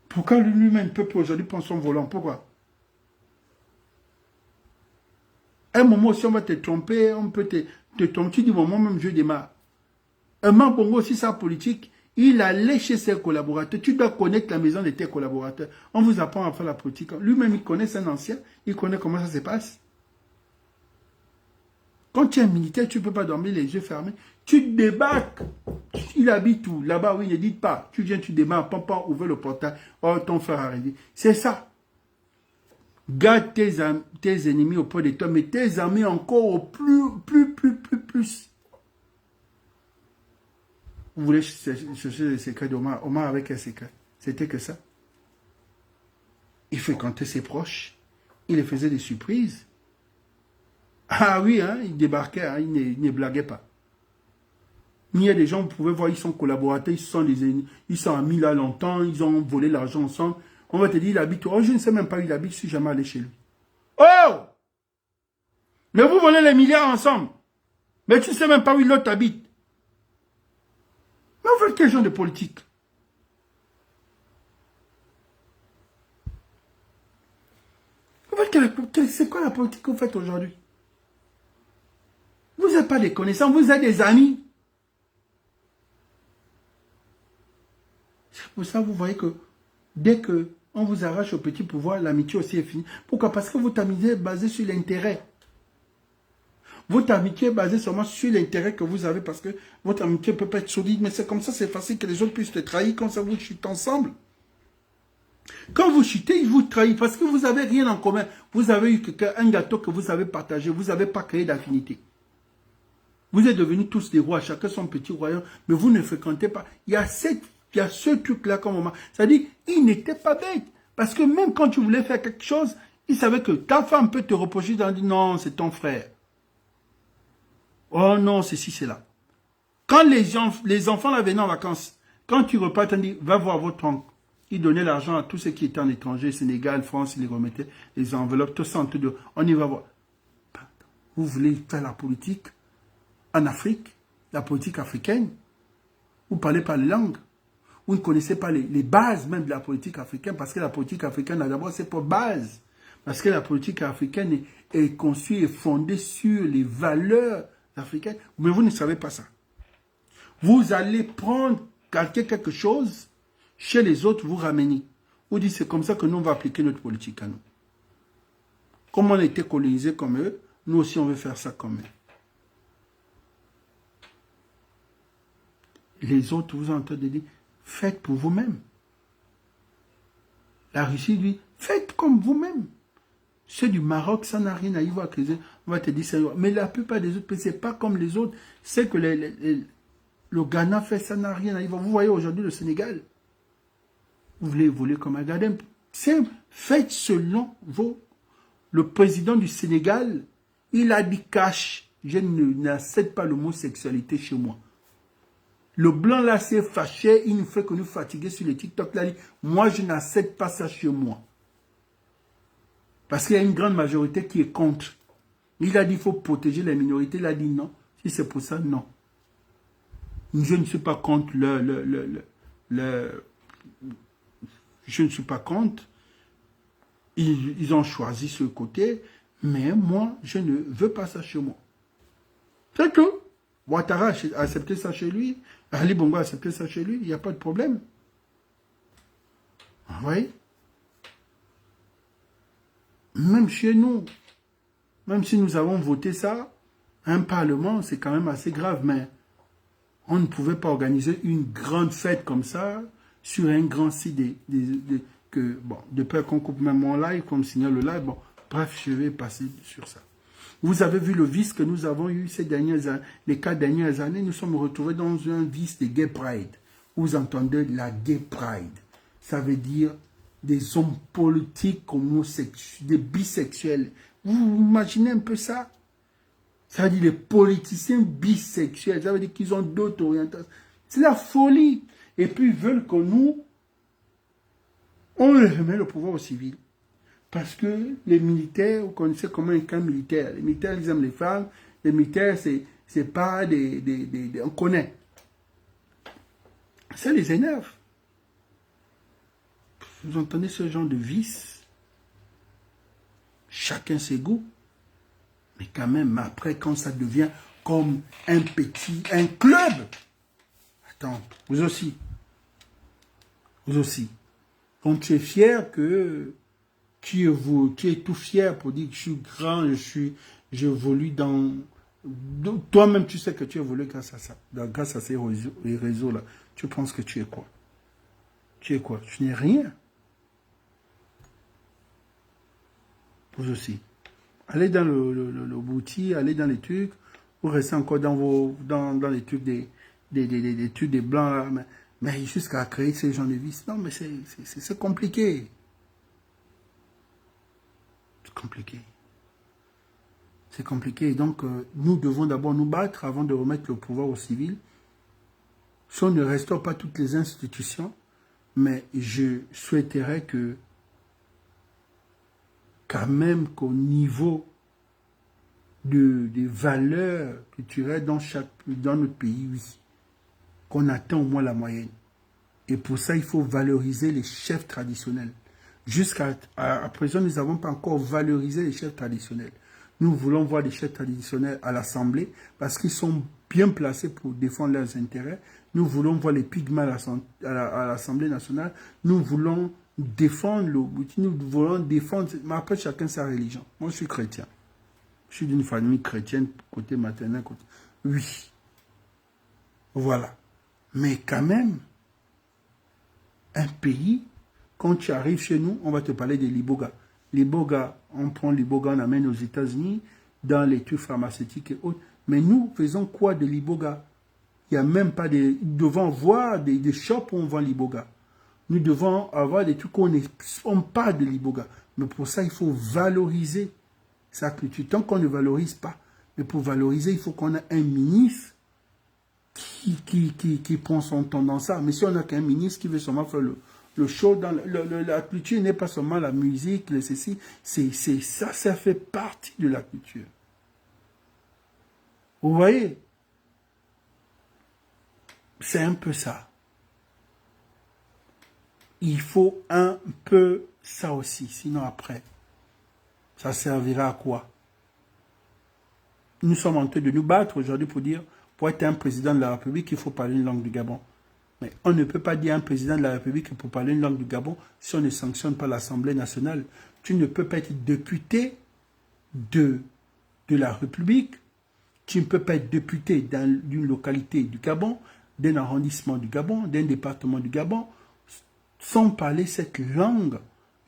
Pourquoi lui-même peut aujourd'hui prendre son volant? Pourquoi? À un moment, si on va te tromper, on peut te tromper. Tu dis, bon, moi-même, je démarre. Omar Bongo, aussi, sa politique, il allait chez ses collaborateurs. Tu dois connaître la maison de tes collaborateurs. On vous apprend à faire la politique. Lui-même, il connaît, c'est un ancien. Il connaît comment ça se passe. Quand tu es un militaire, tu ne peux pas dormir les yeux fermés. Tu débarques. Il habite où? Là-bas, oui, ne dites pas. Tu viens, tu démarres, papa, ouvre le portail. Oh, ton frère arrive. C'est ça. Garde tes ennemis auprès de toi, mais tes amis encore au plus. Vous voulez chercher les secrets d'Omar? Omar avait quel secret? C'était que ça. Il fréquentait ses proches. Il les faisait des surprises. Ah oui, hein, il débarquait, hein, il ne blaguait pas. Il y a des gens, vous pouvez voir, ils sont collaborateurs, ils sont amis là longtemps, ils ont volé l'argent ensemble. On va te dire, il habite. Oh, je ne sais même pas où il habite, je ne suis jamais allé chez lui. Oh! Mais vous volez les milliards ensemble. Mais tu ne sais même pas où l'autre habite. Mais vous faites quel genre de politique? C'est quoi la politique que vous faites aujourd'hui? Vous n'êtes pas des connaissances, vous êtes des amis. C'est pour ça que vous voyez que dès qu'on vous arrache au petit pouvoir, l'amitié aussi est finie. Pourquoi? Parce que votre amitié est basée sur l'intérêt. Votre amitié est basée seulement sur l'intérêt que vous avez parce que votre amitié peut pas être solide, mais c'est comme ça, c'est facile que les autres puissent te trahir quand ça vous chute ensemble. Quand vous chutez, ils vous trahissent parce que vous n'avez rien en commun. Vous avez eu un gâteau que vous avez partagé, vous n'avez pas créé d'affinité. Vous êtes devenus tous des rois, chacun son petit royaume, mais vous ne fréquentez pas. Il y a ce truc-là comme moment. C'est-à-dire, il n'était pas bête. Parce que même quand tu voulais faire quelque chose, il savait que ta femme peut te reprocher dans dire non, c'est ton frère. Oh non, ceci, c'est là. Quand les enfants là venaient en vacances, quand tu repars, tu dis, va voir votre oncle. Il donnait l'argent à tous ceux qui étaient en étranger, Sénégal, France, il les remettait, les enveloppes, tout ça, on y va voir. Vous voulez faire la politique en Afrique, la politique africaine? Vous ne parlez pas les langues. Vous ne connaissez pas les bases même de la politique africaine, parce que la politique africaine, d'abord, c'est pour base. Parce que la politique africaine est construite et fondée sur les valeurs africaines. Mais vous ne savez pas ça. Vous allez prendre quelque chose chez les autres, vous ramenez. Vous dites, c'est comme ça que nous, on va appliquer notre politique à nous. Comme on a été colonisés comme eux, nous aussi, on veut faire ça comme eux. Les autres, vous entendez dire, faites pour vous-même. La Russie dit, faites comme vous-même. Ceux du Maroc, ça n'a rien à y voir. On va te dire ça. Mais la plupart des autres pays, ce n'est pas comme les autres. C'est que le Ghana fait, ça n'a rien à y voir. Vous voyez aujourd'hui le Sénégal. Vous voulez évoluer comme un gardien. Faites selon vos... Le président du Sénégal, il a dit cash, je n'accepte pas l'homosexualité chez moi. Le blanc là s'est fâché, il nous fait que nous fatiguer sur les TikTok là. Moi, je n'accepte pas ça chez moi. Parce qu'il y a une grande majorité qui est contre. Il a dit qu'il faut protéger les minorités. Il a dit non. Si c'est pour ça, non. Je ne suis pas contre je ne suis pas contre. Ils ont choisi ce côté. Mais moi, je ne veux pas ça chez moi. C'est tout. Ouattara a accepté ça chez lui. Ali Bongo a accepté ça chez lui. Il n'y a pas de problème. Vous voyez? Même chez nous, même si nous avons voté ça, un parlement, c'est quand même assez grave, mais on ne pouvait pas organiser une grande fête comme ça sur un grand site de peur qu'on coupe même mon live, comme signale le live. Bon, bref, je vais passer sur ça. Vous avez vu le vice que nous avons eu les 4 dernières années. Nous sommes retrouvés dans un vice de gay pride. Vous entendez la gay pride. Ça veut dire des hommes politiques homosexuels, des bisexuels. Vous imaginez un peu ça? Ça veut dire les politiciens bisexuels. Ça veut dire qu'ils ont d'autres orientations. C'est la folie. Et puis ils veulent que nous, on remet le pouvoir aux civils. Parce que les militaires, vous connaissez comment un camp militaire. Les militaires, ils aiment les femmes. Les militaires, c'est pas on connaît. Ça les énerve. Vous entendez ce genre de vice? Chacun ses goûts. Mais quand même, après, quand ça devient comme un club. Attends, vous aussi. Vous aussi. Quand tu es fier que tu es tout fier pour dire que je suis grand, j'évolue dans... Toi-même, tu sais que tu évolues grâce à ça. Grâce à ces réseaux-là. Tu penses que tu es quoi? Tu es quoi? Tu n'es rien. Vous aussi. Allez dans le bouti, allez dans les trucs, vous restez encore dans les trucs des trucs des blancs, là, mais jusqu'à créer ces gens de vices. Non, mais c'est compliqué. C'est compliqué. C'est compliqué. Donc, nous devons d'abord nous battre avant de remettre le pouvoir aux civils. Si on ne restaure pas toutes les institutions, mais je souhaiterais que quand même qu'au niveau des valeurs culturelles dans notre pays, oui, qu'on atteint au moins la moyenne. Et pour ça, il faut valoriser les chefs traditionnels. Jusqu'à présent, nous n'avons pas encore valorisé les chefs traditionnels. Nous voulons voir des chefs traditionnels à l'Assemblée parce qu'ils sont bien placés pour défendre leurs intérêts. Nous voulons voir les pygmées à l'Assemblée nationale. Nous voulons défendre nous voulons défendre, mais après chacun sa religion. Moi je suis chrétien. Je suis d'une famille chrétienne, côté maternel, oui. Voilà. Mais quand même, un pays, quand tu arrives chez nous, on va te parler des Liboga. Liboga, on prend Liboga, on amène aux États-Unis, dans les trucs pharmaceutiques et autres. Mais nous, faisons quoi de Liboga? Il n'y a même pas des... Nous devons voir des shops où on vend Liboga. Nous devons avoir des trucs où on parle de Liboga. Mais pour ça, il faut valoriser sa culture. Tant qu'on ne valorise pas, mais pour valoriser, il faut qu'on ait un ministre qui prend son temps dans ça. Mais si on n'a qu'un ministre qui veut seulement faire le show, dans la culture n'est pas seulement la musique, le ceci, ça fait partie de la culture. Vous voyez? C'est un peu ça. Il faut un peu ça aussi, sinon après, Ça servira à quoi? Nous sommes en train de nous battre aujourd'hui pour dire, pour être un président de la République, il faut parler une langue du Gabon. Mais on ne peut pas dire à un président de la République pour parler une langue du Gabon si on ne sanctionne pas l'Assemblée nationale. Tu ne peux pas être député de la République. Tu ne peux pas être député d'une localité du Gabon, d'un arrondissement du Gabon, d'un département du Gabon, sans parler cette langue,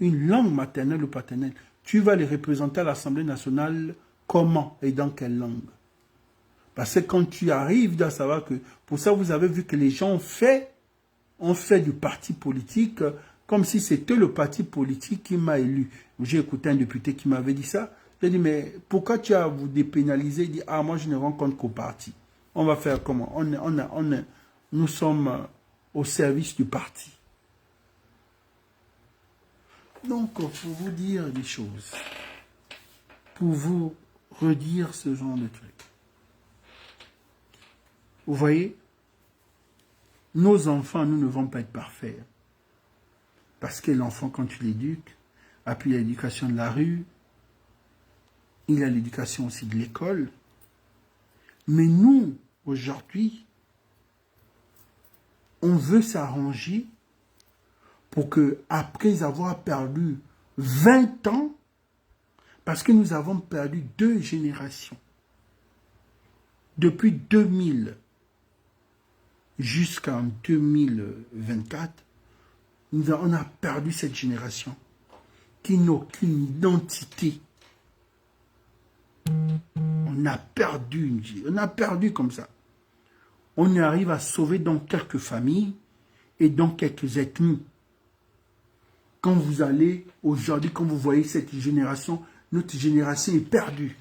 une langue maternelle ou paternelle. Tu vas les représenter à l'Assemblée nationale comment et dans quelle langue? Parce que quand tu arrives, tu dois savoir que, pour ça, vous avez vu que les gens ont fait du parti politique comme si c'était le parti politique qui m'a élu. J'ai écouté un député qui m'avait dit ça. J'ai dit, mais pourquoi tu as vous dépénalisé? Il dit, ah, moi, je ne rencontre qu'au parti. On va faire comment? Nous sommes au service du parti. Donc, pour vous dire des choses, pour vous redire ce genre de trucs. Vous voyez, nos enfants, nous ne vont pas être parfaits. Parce que l'enfant, quand tu l'éduques, appuie l'éducation de la rue, il a l'éducation aussi de l'école. Mais nous, aujourd'hui, on veut s'arranger pour que, après avoir perdu 20 ans, parce que nous avons perdu 2 générations, depuis 2000 jusqu'en 2024, on a perdu cette génération qui n'a aucune identité. On a perdu comme ça. On arrive à sauver dans quelques familles et dans quelques ethnies. Quand vous allez aujourd'hui, quand vous voyez cette génération, notre génération est perdue.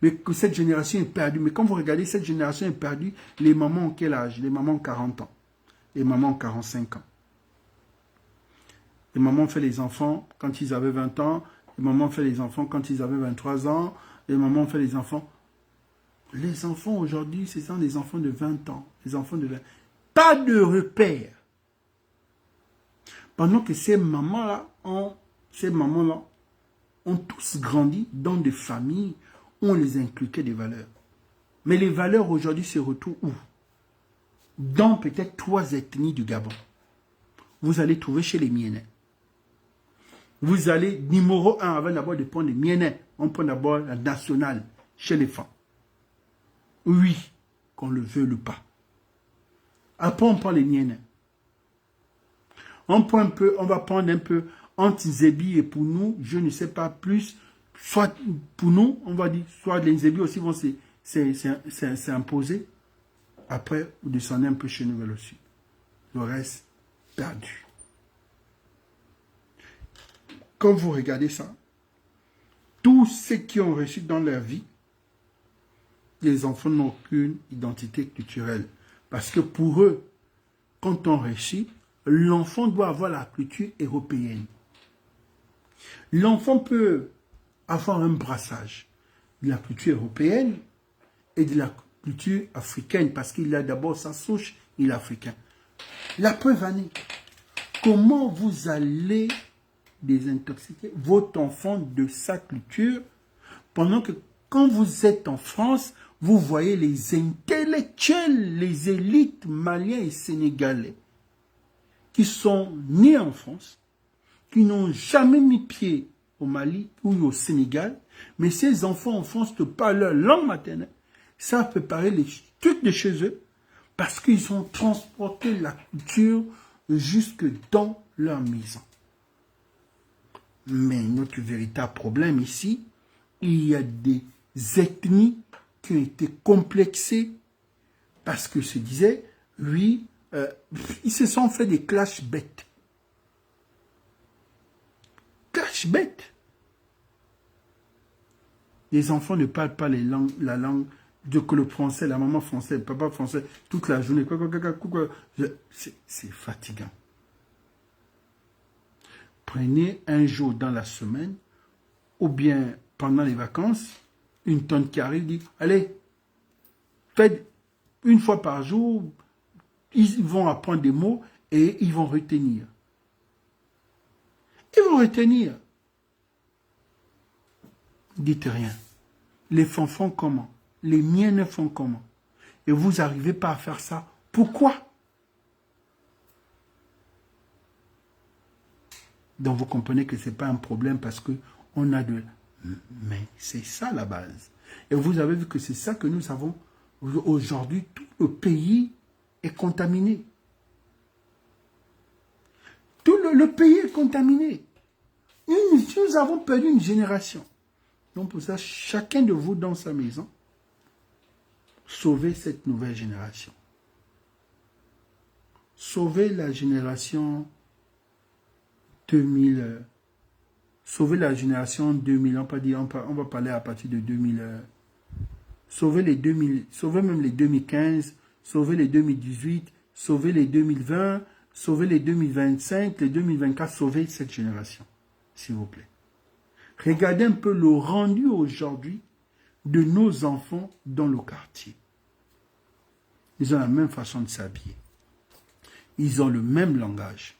Mais que cette génération est perdue. Mais quand vous regardez, cette génération est perdue. Les mamans ont quel âge? Les mamans ont 40 ans. Les mamans ont 45 ans. Les mamans ont fait les enfants quand ils avaient 20 ans. Les mamans ont fait les enfants quand ils avaient 23 ans. Les mamans ont fait les enfants. Les enfants aujourd'hui, ce sont des enfants de 20 ans. Les enfants de 20 ans. Pas de repères. Pendant que ces mamans-là ont tous grandi dans des familles où on les inculquait des valeurs. Mais les valeurs aujourd'hui se retrouvent où? Dans peut-être 3 ethnies du Gabon. Vous allez trouver chez les Mienais. Vous allez, numéro 1, avant d'abord de prendre les Mienais, on prend d'abord la nationale chez les femmes. Oui, qu'on le veuille ou pas. Après, on prend les Mienais. On va prendre un peu entre Zébi et pour nous, je ne sais pas plus. Soit pour nous, on va dire, soit les Zébi aussi vont s'imposer. Après, vous descendez un peu chez nous vers le sud. Le reste, perdu. Quand vous regardez ça, tous ceux qui ont réussi dans leur vie, les enfants n'ont aucune identité culturelle. Parce que pour eux, quand on réussit, l'enfant doit avoir la culture européenne. L'enfant peut avoir un brassage de la culture européenne et de la culture africaine, parce qu'il a d'abord sa souche, il est africain. La preuve en est, comment vous allez désintoxiquer votre enfant de sa culture, pendant que quand vous êtes en France, vous voyez les intellectuels, les élites maliens et sénégalais, qui sont nés en France, qui n'ont jamais mis pied au Mali ou au Sénégal, mais ces enfants en France te parlent leur langue maternelle, savent préparer les trucs de chez eux, parce qu'ils ont transporté la culture jusque dans leur maison. Mais notre véritable problème ici, il y a des ethnies qui ont été complexées, parce que se disait, oui, ils se sont fait des clashs bêtes. Clash bêtes. Les enfants ne parlent pas la langue que le français, la maman française, le papa français, toute la journée. C'est fatigant. Prenez un jour dans la semaine, ou bien pendant les vacances, une tante qui arrive dit, allez, faites une fois par jour, ils vont apprendre des mots et ils vont retenir. Ils vont retenir. dites rien. Les enfants font comment? Les miens ne font comment? Et vous n'arrivez pas à faire ça. Pourquoi? Donc vous comprenez que ce n'est pas un problème parce qu'on a de... Mais c'est ça la base. Et vous avez vu que c'est ça que nous avons aujourd'hui. Tout le pays est contaminé. Tout le pays est contaminé. Nous avons perdu une génération. Donc pour ça, chacun de vous dans sa maison, sauvez cette nouvelle génération. Sauvez la génération 2000. Sauvez la génération 2000. On va parler à partir de 2000. Sauvez les 2000. Sauvez même les 2015. Sauvez les 2018. Sauvez les 2020. Sauvez les 2025. Les 2024. Sauvez cette génération. S'il vous plaît. Regardez un peu le rendu aujourd'hui de nos enfants dans le quartier. Ils ont la même façon de s'habiller. Ils ont le même langage.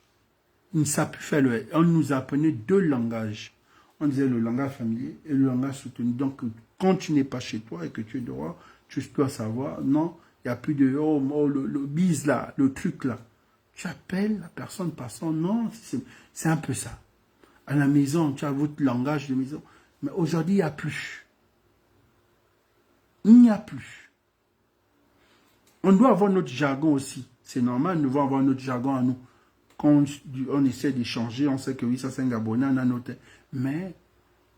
Ils ne savent plus faire le... On nous apprenait deux langages. On disait le langage familier et le langage soutenu. Donc, quand tu n'es pas chez toi et que tu es dehors, tu dois savoir, non, il n'y a plus de, le bise là, le truc là. Tu appelles la personne par son nom, c'est un peu ça. À la maison, tu as votre langage de maison. Mais aujourd'hui, il n'y a plus. Il n'y a plus. On doit avoir notre jargon aussi. C'est normal, nous devons avoir notre jargon à nous. Quand on essaie d'échanger, on sait que oui, ça c'est un Gabonais, on a notre... Mais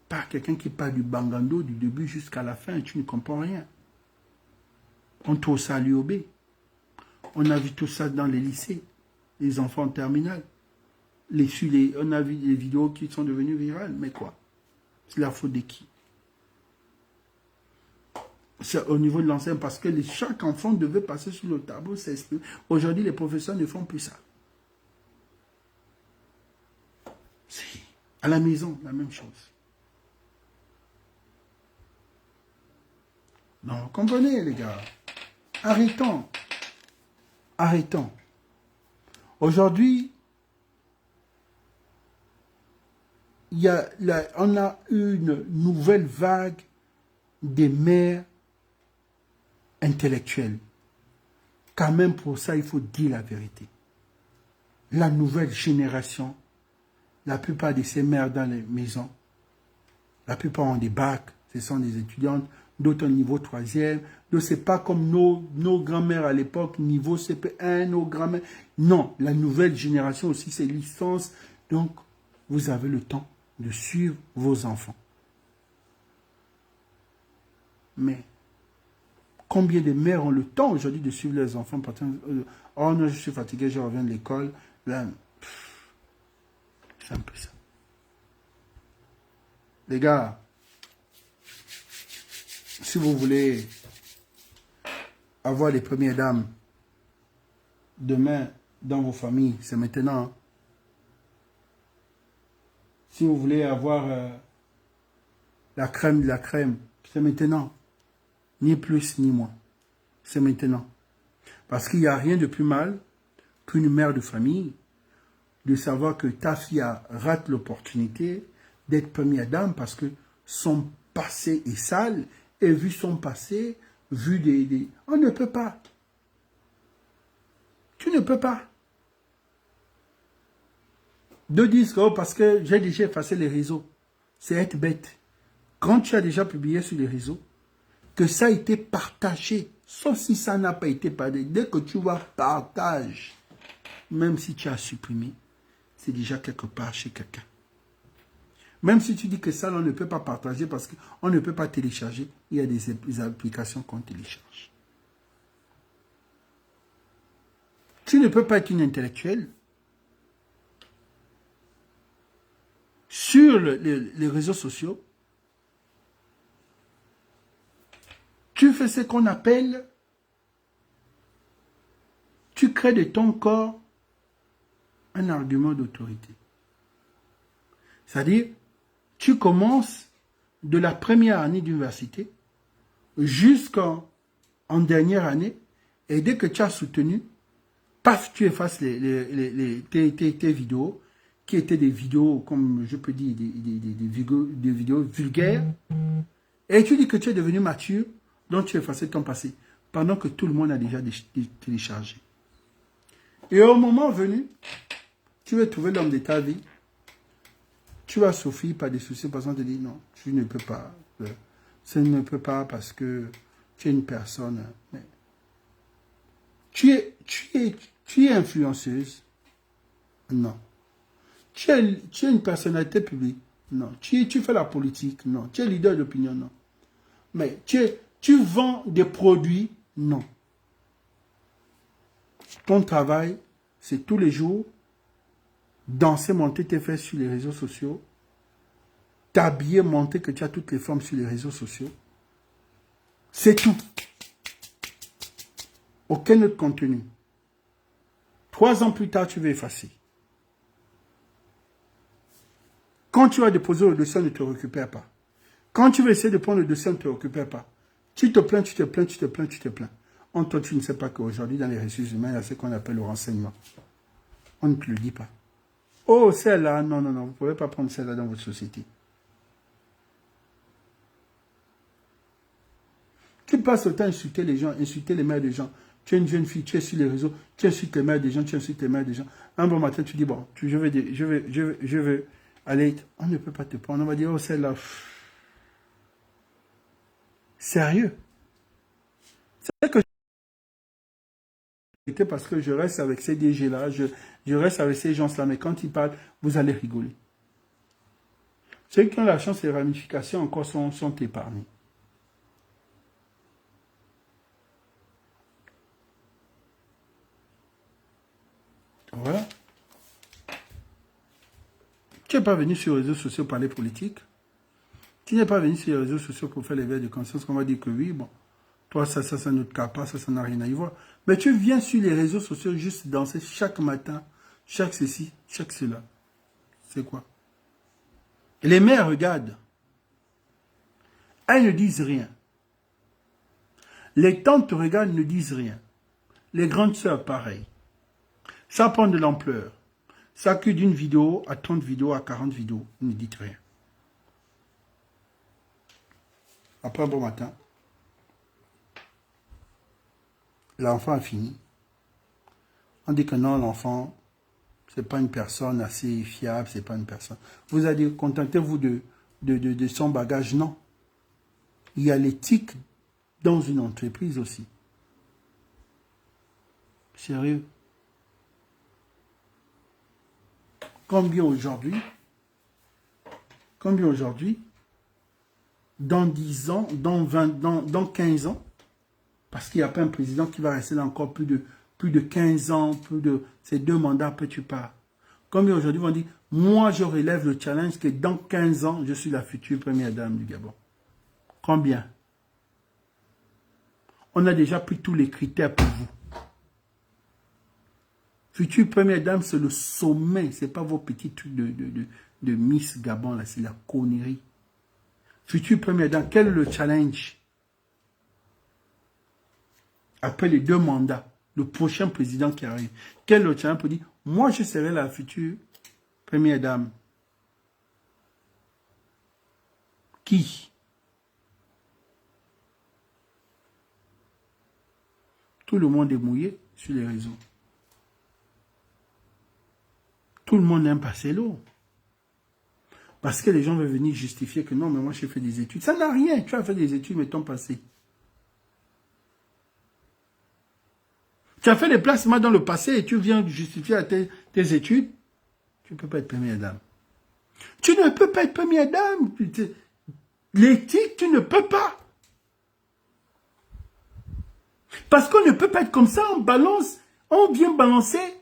pas quelqu'un qui parle du Bangando du début jusqu'à la fin, tu ne comprends rien. On trouve ça à l'UOB. On a vu tout ça dans les lycées, les enfants en terminale. On a vu des vidéos qui sont devenues virales, mais quoi? C'est la faute de qui? C'est au niveau de l'enseignant, parce que chaque enfant devait passer sur le tableau. Aujourd'hui, les professeurs ne font plus ça. À la maison, la même chose. Non, comprenez les gars. Arrêtons. Arrêtons. Aujourd'hui, on a une nouvelle vague des mères intellectuelles. Quand même pour ça, il faut dire la vérité. La nouvelle génération, la plupart de ces mères dans les maisons, la plupart ont des bacs, ce sont des étudiantes, d'autres au niveau 3e, donc c'est pas comme nos grands-mères à l'époque, niveau CP1, nos grands-mères. Non, la nouvelle génération aussi, c'est licence. Donc, vous avez le temps de suivre vos enfants. Mais, combien de mères ont le temps aujourd'hui de suivre leurs enfants? Oh non, je suis fatigué, je reviens de l'école. Là, c'est un peu ça. Les gars, si vous voulez avoir les premières dames demain dans vos familles, c'est maintenant. Si vous voulez avoir la crème de la crème, c'est maintenant. Ni plus ni moins. C'est maintenant. Parce qu'il n'y a rien de plus mal qu'une mère de famille de savoir que ta fille rate l'opportunité d'être première dame parce que son passé est sale et vu son passé, vu des... On ne peut pas. Tu ne peux pas. De dire que parce que j'ai déjà effacé les réseaux, c'est être bête. Quand tu as déjà publié sur les réseaux, que ça a été partagé, sauf si ça n'a pas été partagé, dès que tu vois partage, même si tu as supprimé, c'est déjà quelque part chez quelqu'un. Même si tu dis que ça, on ne peut pas partager parce qu'on ne peut pas télécharger, il y a des applications qu'on télécharge. Tu ne peux pas être une intellectuelle sur les réseaux sociaux. Tu fais ce qu'on appelle, tu crées de ton corps un argument d'autorité. C'est-à-dire, tu commences de la première année d'université jusqu'en dernière année, et dès que tu as soutenu, paf, tu effaces tes vidéos qui étaient des vidéos, comme je peux dire, des vidéos vulgaires, et tu dis que tu es devenu mature, donc tu effaces ton passé, pendant que tout le monde a déjà téléchargé. Et au moment venu, tu vas trouver l'homme de ta vie, tu vas souffrir par des soucis, parce qu'on te dit non, tu ne peux pas. Ça ne peut pas parce que tu es une personne. Mais tu es influenceuse? Non. Tu es une personnalité publique? Non. Tu fais la politique? Non. Tu es leader d'opinion? Non. Mais tu vends des produits? Non. Ton travail, c'est tous les jours danser, monter tes fesses sur les réseaux sociaux, t'habiller, monter que tu as toutes les formes sur les réseaux sociaux. C'est tout. Aucun autre contenu. 3 ans plus tard, tu vas effacer. Quand tu vas déposer le dossier, ne te récupère pas. Quand tu vas essayer de prendre le dossier, ne te récupère pas. Tu te plains, tu te plains, tu te plains, tu te plains. Toi, tu ne sais pas qu'aujourd'hui, dans les ressources humaines, il y a ce qu'on appelle le renseignement. On ne te le dit pas. Oh, celle-là, non, non, non, vous ne pouvez pas prendre celle-là dans votre société. Tu passes le temps à insulter les gens, insulter les mères des gens. Tu es une jeune fille, tu es sur les réseaux, tu insultes les mères des gens, tu insultes les mères des gens. Un bon matin, tu dis, bon, je veux aller, on ne peut pas te prendre. On va dire, oh, celle-là. Sérieux. C'est que parce que je reste avec ces DG-là, je reste avec ces gens-là, mais quand ils parlent, vous allez rigoler. Ceux qui ont la chance, les ramifications encore sont épargnées. Voilà. Tu n'es pas venu sur les réseaux sociaux pour parler politique. Tu n'es pas venu sur les réseaux sociaux pour faire l'éveil de conscience, qu'on va dire que oui, bon, toi, ça ne te capte pas, ça n'a rien à y voir. Mais tu viens sur les réseaux sociaux juste danser chaque matin, chaque ceci, chaque cela. C'est quoi? Et les mères regardent. Elles ne disent rien. Les tantes regardent, ne disent rien. Les grandes sœurs, pareil. Ça prend de l'ampleur. Ça que d'une vidéo à 30 vidéos, à 40 vidéos. Ne dites rien. Après un bon matin, l'enfant a fini. On dit que non, l'enfant, c'est pas une personne assez fiable, c'est pas une personne. Vous allez contentez-vous de son bagage, non. Il y a l'éthique dans une entreprise aussi. Sérieux. Combien aujourd'hui, dans 10 ans, dans 20 ans, dans 15 ans, parce qu'il n'y a pas un président qui va rester là encore plus de 15 ans, ces 2 mandats, après tu pars. Combien aujourd'hui vont dire, moi je relève le challenge que dans 15 ans, je suis la future première dame du Gabon. Combien? On a déjà pris tous les critères pour vous. Future première dame, c'est le sommet. Ce n'est pas vos petits trucs de Miss Gabon, là, c'est la connerie. Future première dame, quel est le challenge? Après les 2 mandats, le prochain président qui arrive, quel est le challenge pour dire, moi je serai la future première dame? Qui? Tout le monde est mouillé sur les réseaux. Tout le monde aime passer l'eau. Parce que les gens veulent venir justifier que non, mais moi j'ai fait des études. Ça n'a rien. Tu as fait des études, mais ton passé. Tu as fait des placements dans le passé et tu viens justifier à tes études. Tu ne peux pas être première dame. Tu ne peux pas être première dame. L'éthique, tu ne peux pas. Parce qu'on ne peut pas être comme ça, on vient balancer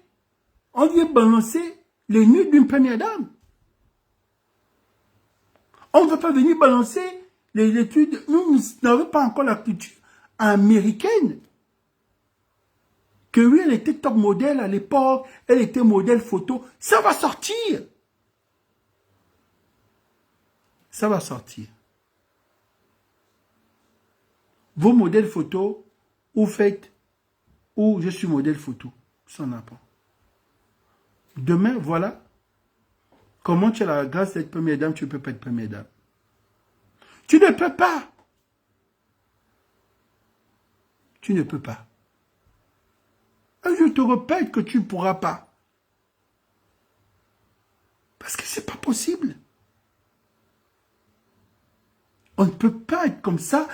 les nuits d'une première dame. On ne veut pas venir balancer les études. Nous n'avons pas encore la culture américaine. Que oui, elle était top modèle à l'époque, elle était modèle photo. Ça va sortir. Ça va sortir. Vos modèles photo, ou faites, ou je suis modèle photo. Ça n'a pas. Demain, voilà. Comment tu as la grâce d'être première dame, tu ne peux pas être première dame? Tu ne peux pas. Tu ne peux pas. Et je te répète que tu ne pourras pas. Parce que ce n'est pas possible. On ne peut pas être comme ça,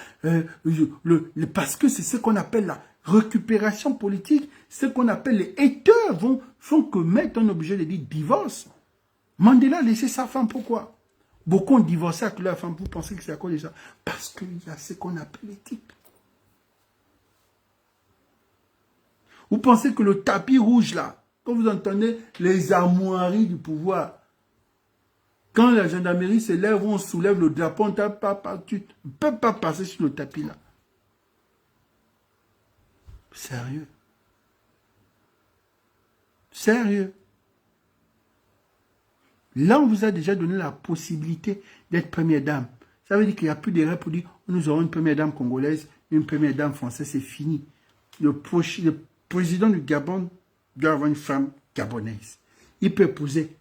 parce que c'est ce qu'on appelle la récupération politique, ce qu'on appelle les haters font que maintenant on est obligé de dire divorce. Mandela a laissé sa femme, pourquoi? Beaucoup ont divorcé avec leur femme, vous pensez que c'est à cause de ça? Parce qu'il y a ce qu'on appelle l'éthique. Vous pensez que le tapis rouge là, quand vous entendez les armoiries du pouvoir, quand la gendarmerie se lève, on soulève le drapeau, tu ne peux pas passer sur le tapis là. Sérieux. Sérieux. Là, on vous a déjà donné la possibilité d'être première dame. Ça veut dire qu'il n'y a plus d'erreur pour dire nous aurons une première dame congolaise, une première dame française, c'est fini. Le président du Gabon doit avoir une femme gabonaise. Il peut épouser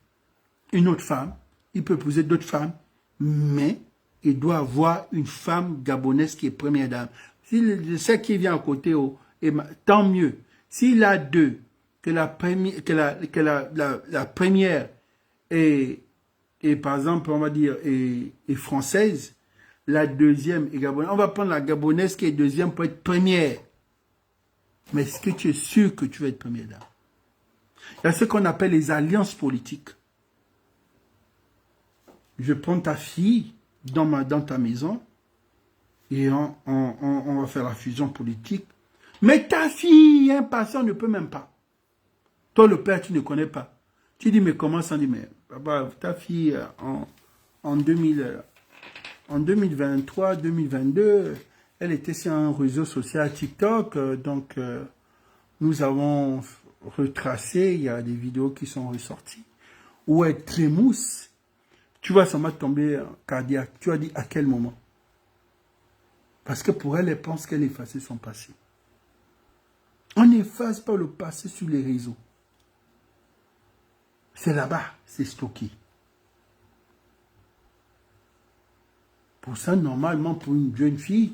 une autre femme, il peut épouser d'autres femmes, mais il doit avoir une femme gabonaise qui est première dame. Si celle qui vient à côté, tant mieux. S'il a deux, que la première est par exemple, on va dire, est française, la deuxième est gabonaise. On va prendre la gabonaise qui est deuxième pour être première. Mais est-ce que tu es sûr que tu vas être première dame? Il y a ce qu'on appelle les alliances politiques. Je prends ta fille dans ta maison et on va faire la fusion politique. Mais ta fille, un patient ne peut même pas. Toi, le père, tu ne connais pas. Tu dis, mais comment ça? On dit, mais papa, ta fille, en 2023, 2022, elle était sur un réseau social TikTok. Donc, nous avons retracé, il y a des vidéos qui sont ressorties, où elle trémousse. Tu vas seulement tomber cardiaque. Tu as dit à quel moment? Parce que pour elle, elle pense qu'elle efface son passé. On n'efface pas le passé sur les réseaux. C'est là-bas, c'est stocké. Pour ça, normalement, pour une jeune fille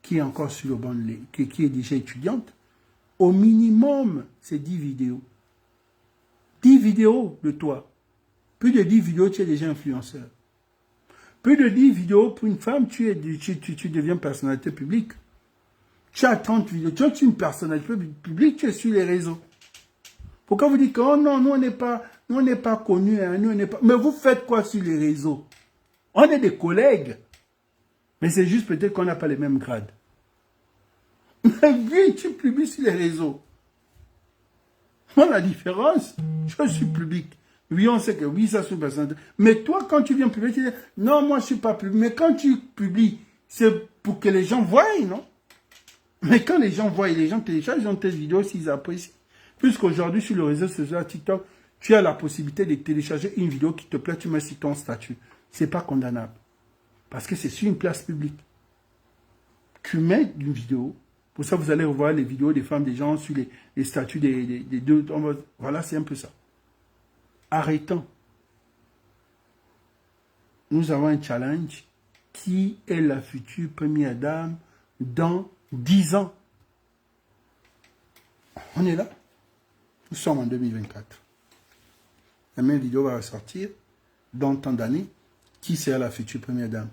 qui est encore sur le banc de qui est déjà étudiante, au minimum, c'est 10 vidéos. 10 vidéos de toi. Plus de 10 vidéos, tu es déjà influenceur. Plus de 10 vidéos pour une femme, tu deviens personnalité publique. Tu as 30 vidéos. Tu es une personnalité publique, tu es sur les réseaux. Pourquoi vous dites que oh non, nous on n'est pas connus, hein, nous on n'est pas. Mais vous faites quoi sur les réseaux? On est des collègues. Mais c'est juste peut-être qu'on n'a pas les mêmes grades. Mais oui, tu publies sur les réseaux. Moi, la différence, je suis public. Oui, on sait que oui, ça c'est une personnalité. Mais toi, quand tu viens publier, tu dis non, moi je ne suis pas public. Mais quand tu publies, c'est pour que les gens voient, non? Mais quand les gens voient, les gens téléchargent, ils ont tes vidéos s'ils apprécient. Puisqu'aujourd'hui, sur le réseau social TikTok, tu as la possibilité de télécharger une vidéo qui te plaît, tu mets sur ton statut. Ce n'est pas condamnable. Parce que c'est sur une place publique. Tu mets une vidéo. Pour ça, vous allez revoir les vidéos des femmes, des gens sur les statuts des deux. Voilà, c'est un peu ça. Arrêtons. Nous avons un challenge. Qui est la future première dame dans 10 ans? On est là. Nous sommes en 2024. La même vidéo va sortir dans tant d'années. Qui sera la future première dame?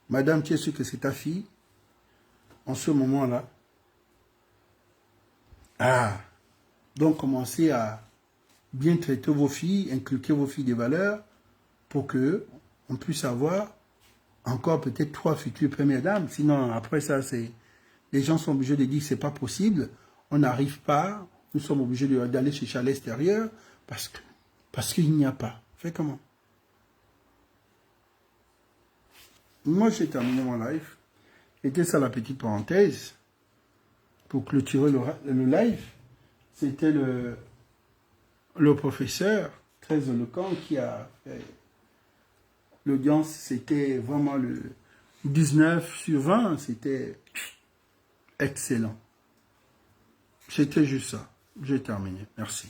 Madame, tu es sûre que c'est ta fille? En ce moment-là. Ah. Donc, commencez à bien traiter vos filles, inculquer vos filles des valeurs pour que on puisse avoir encore peut-être 3 futures premières dames. Sinon, après ça, les gens sont obligés de dire que ce n'est pas possible. On n'arrive pas. Nous sommes obligés d'aller chercher à l'extérieur parce qu'il n'y a pas. Fais comment? Moi, j'ai terminé mon live. C'était ça la petite parenthèse. Pour clôturer le live, c'était le professeur très éloquent qui a fait l'audience. C'était vraiment le 19/20. C'était excellent. C'était juste ça. J'ai terminé. Merci.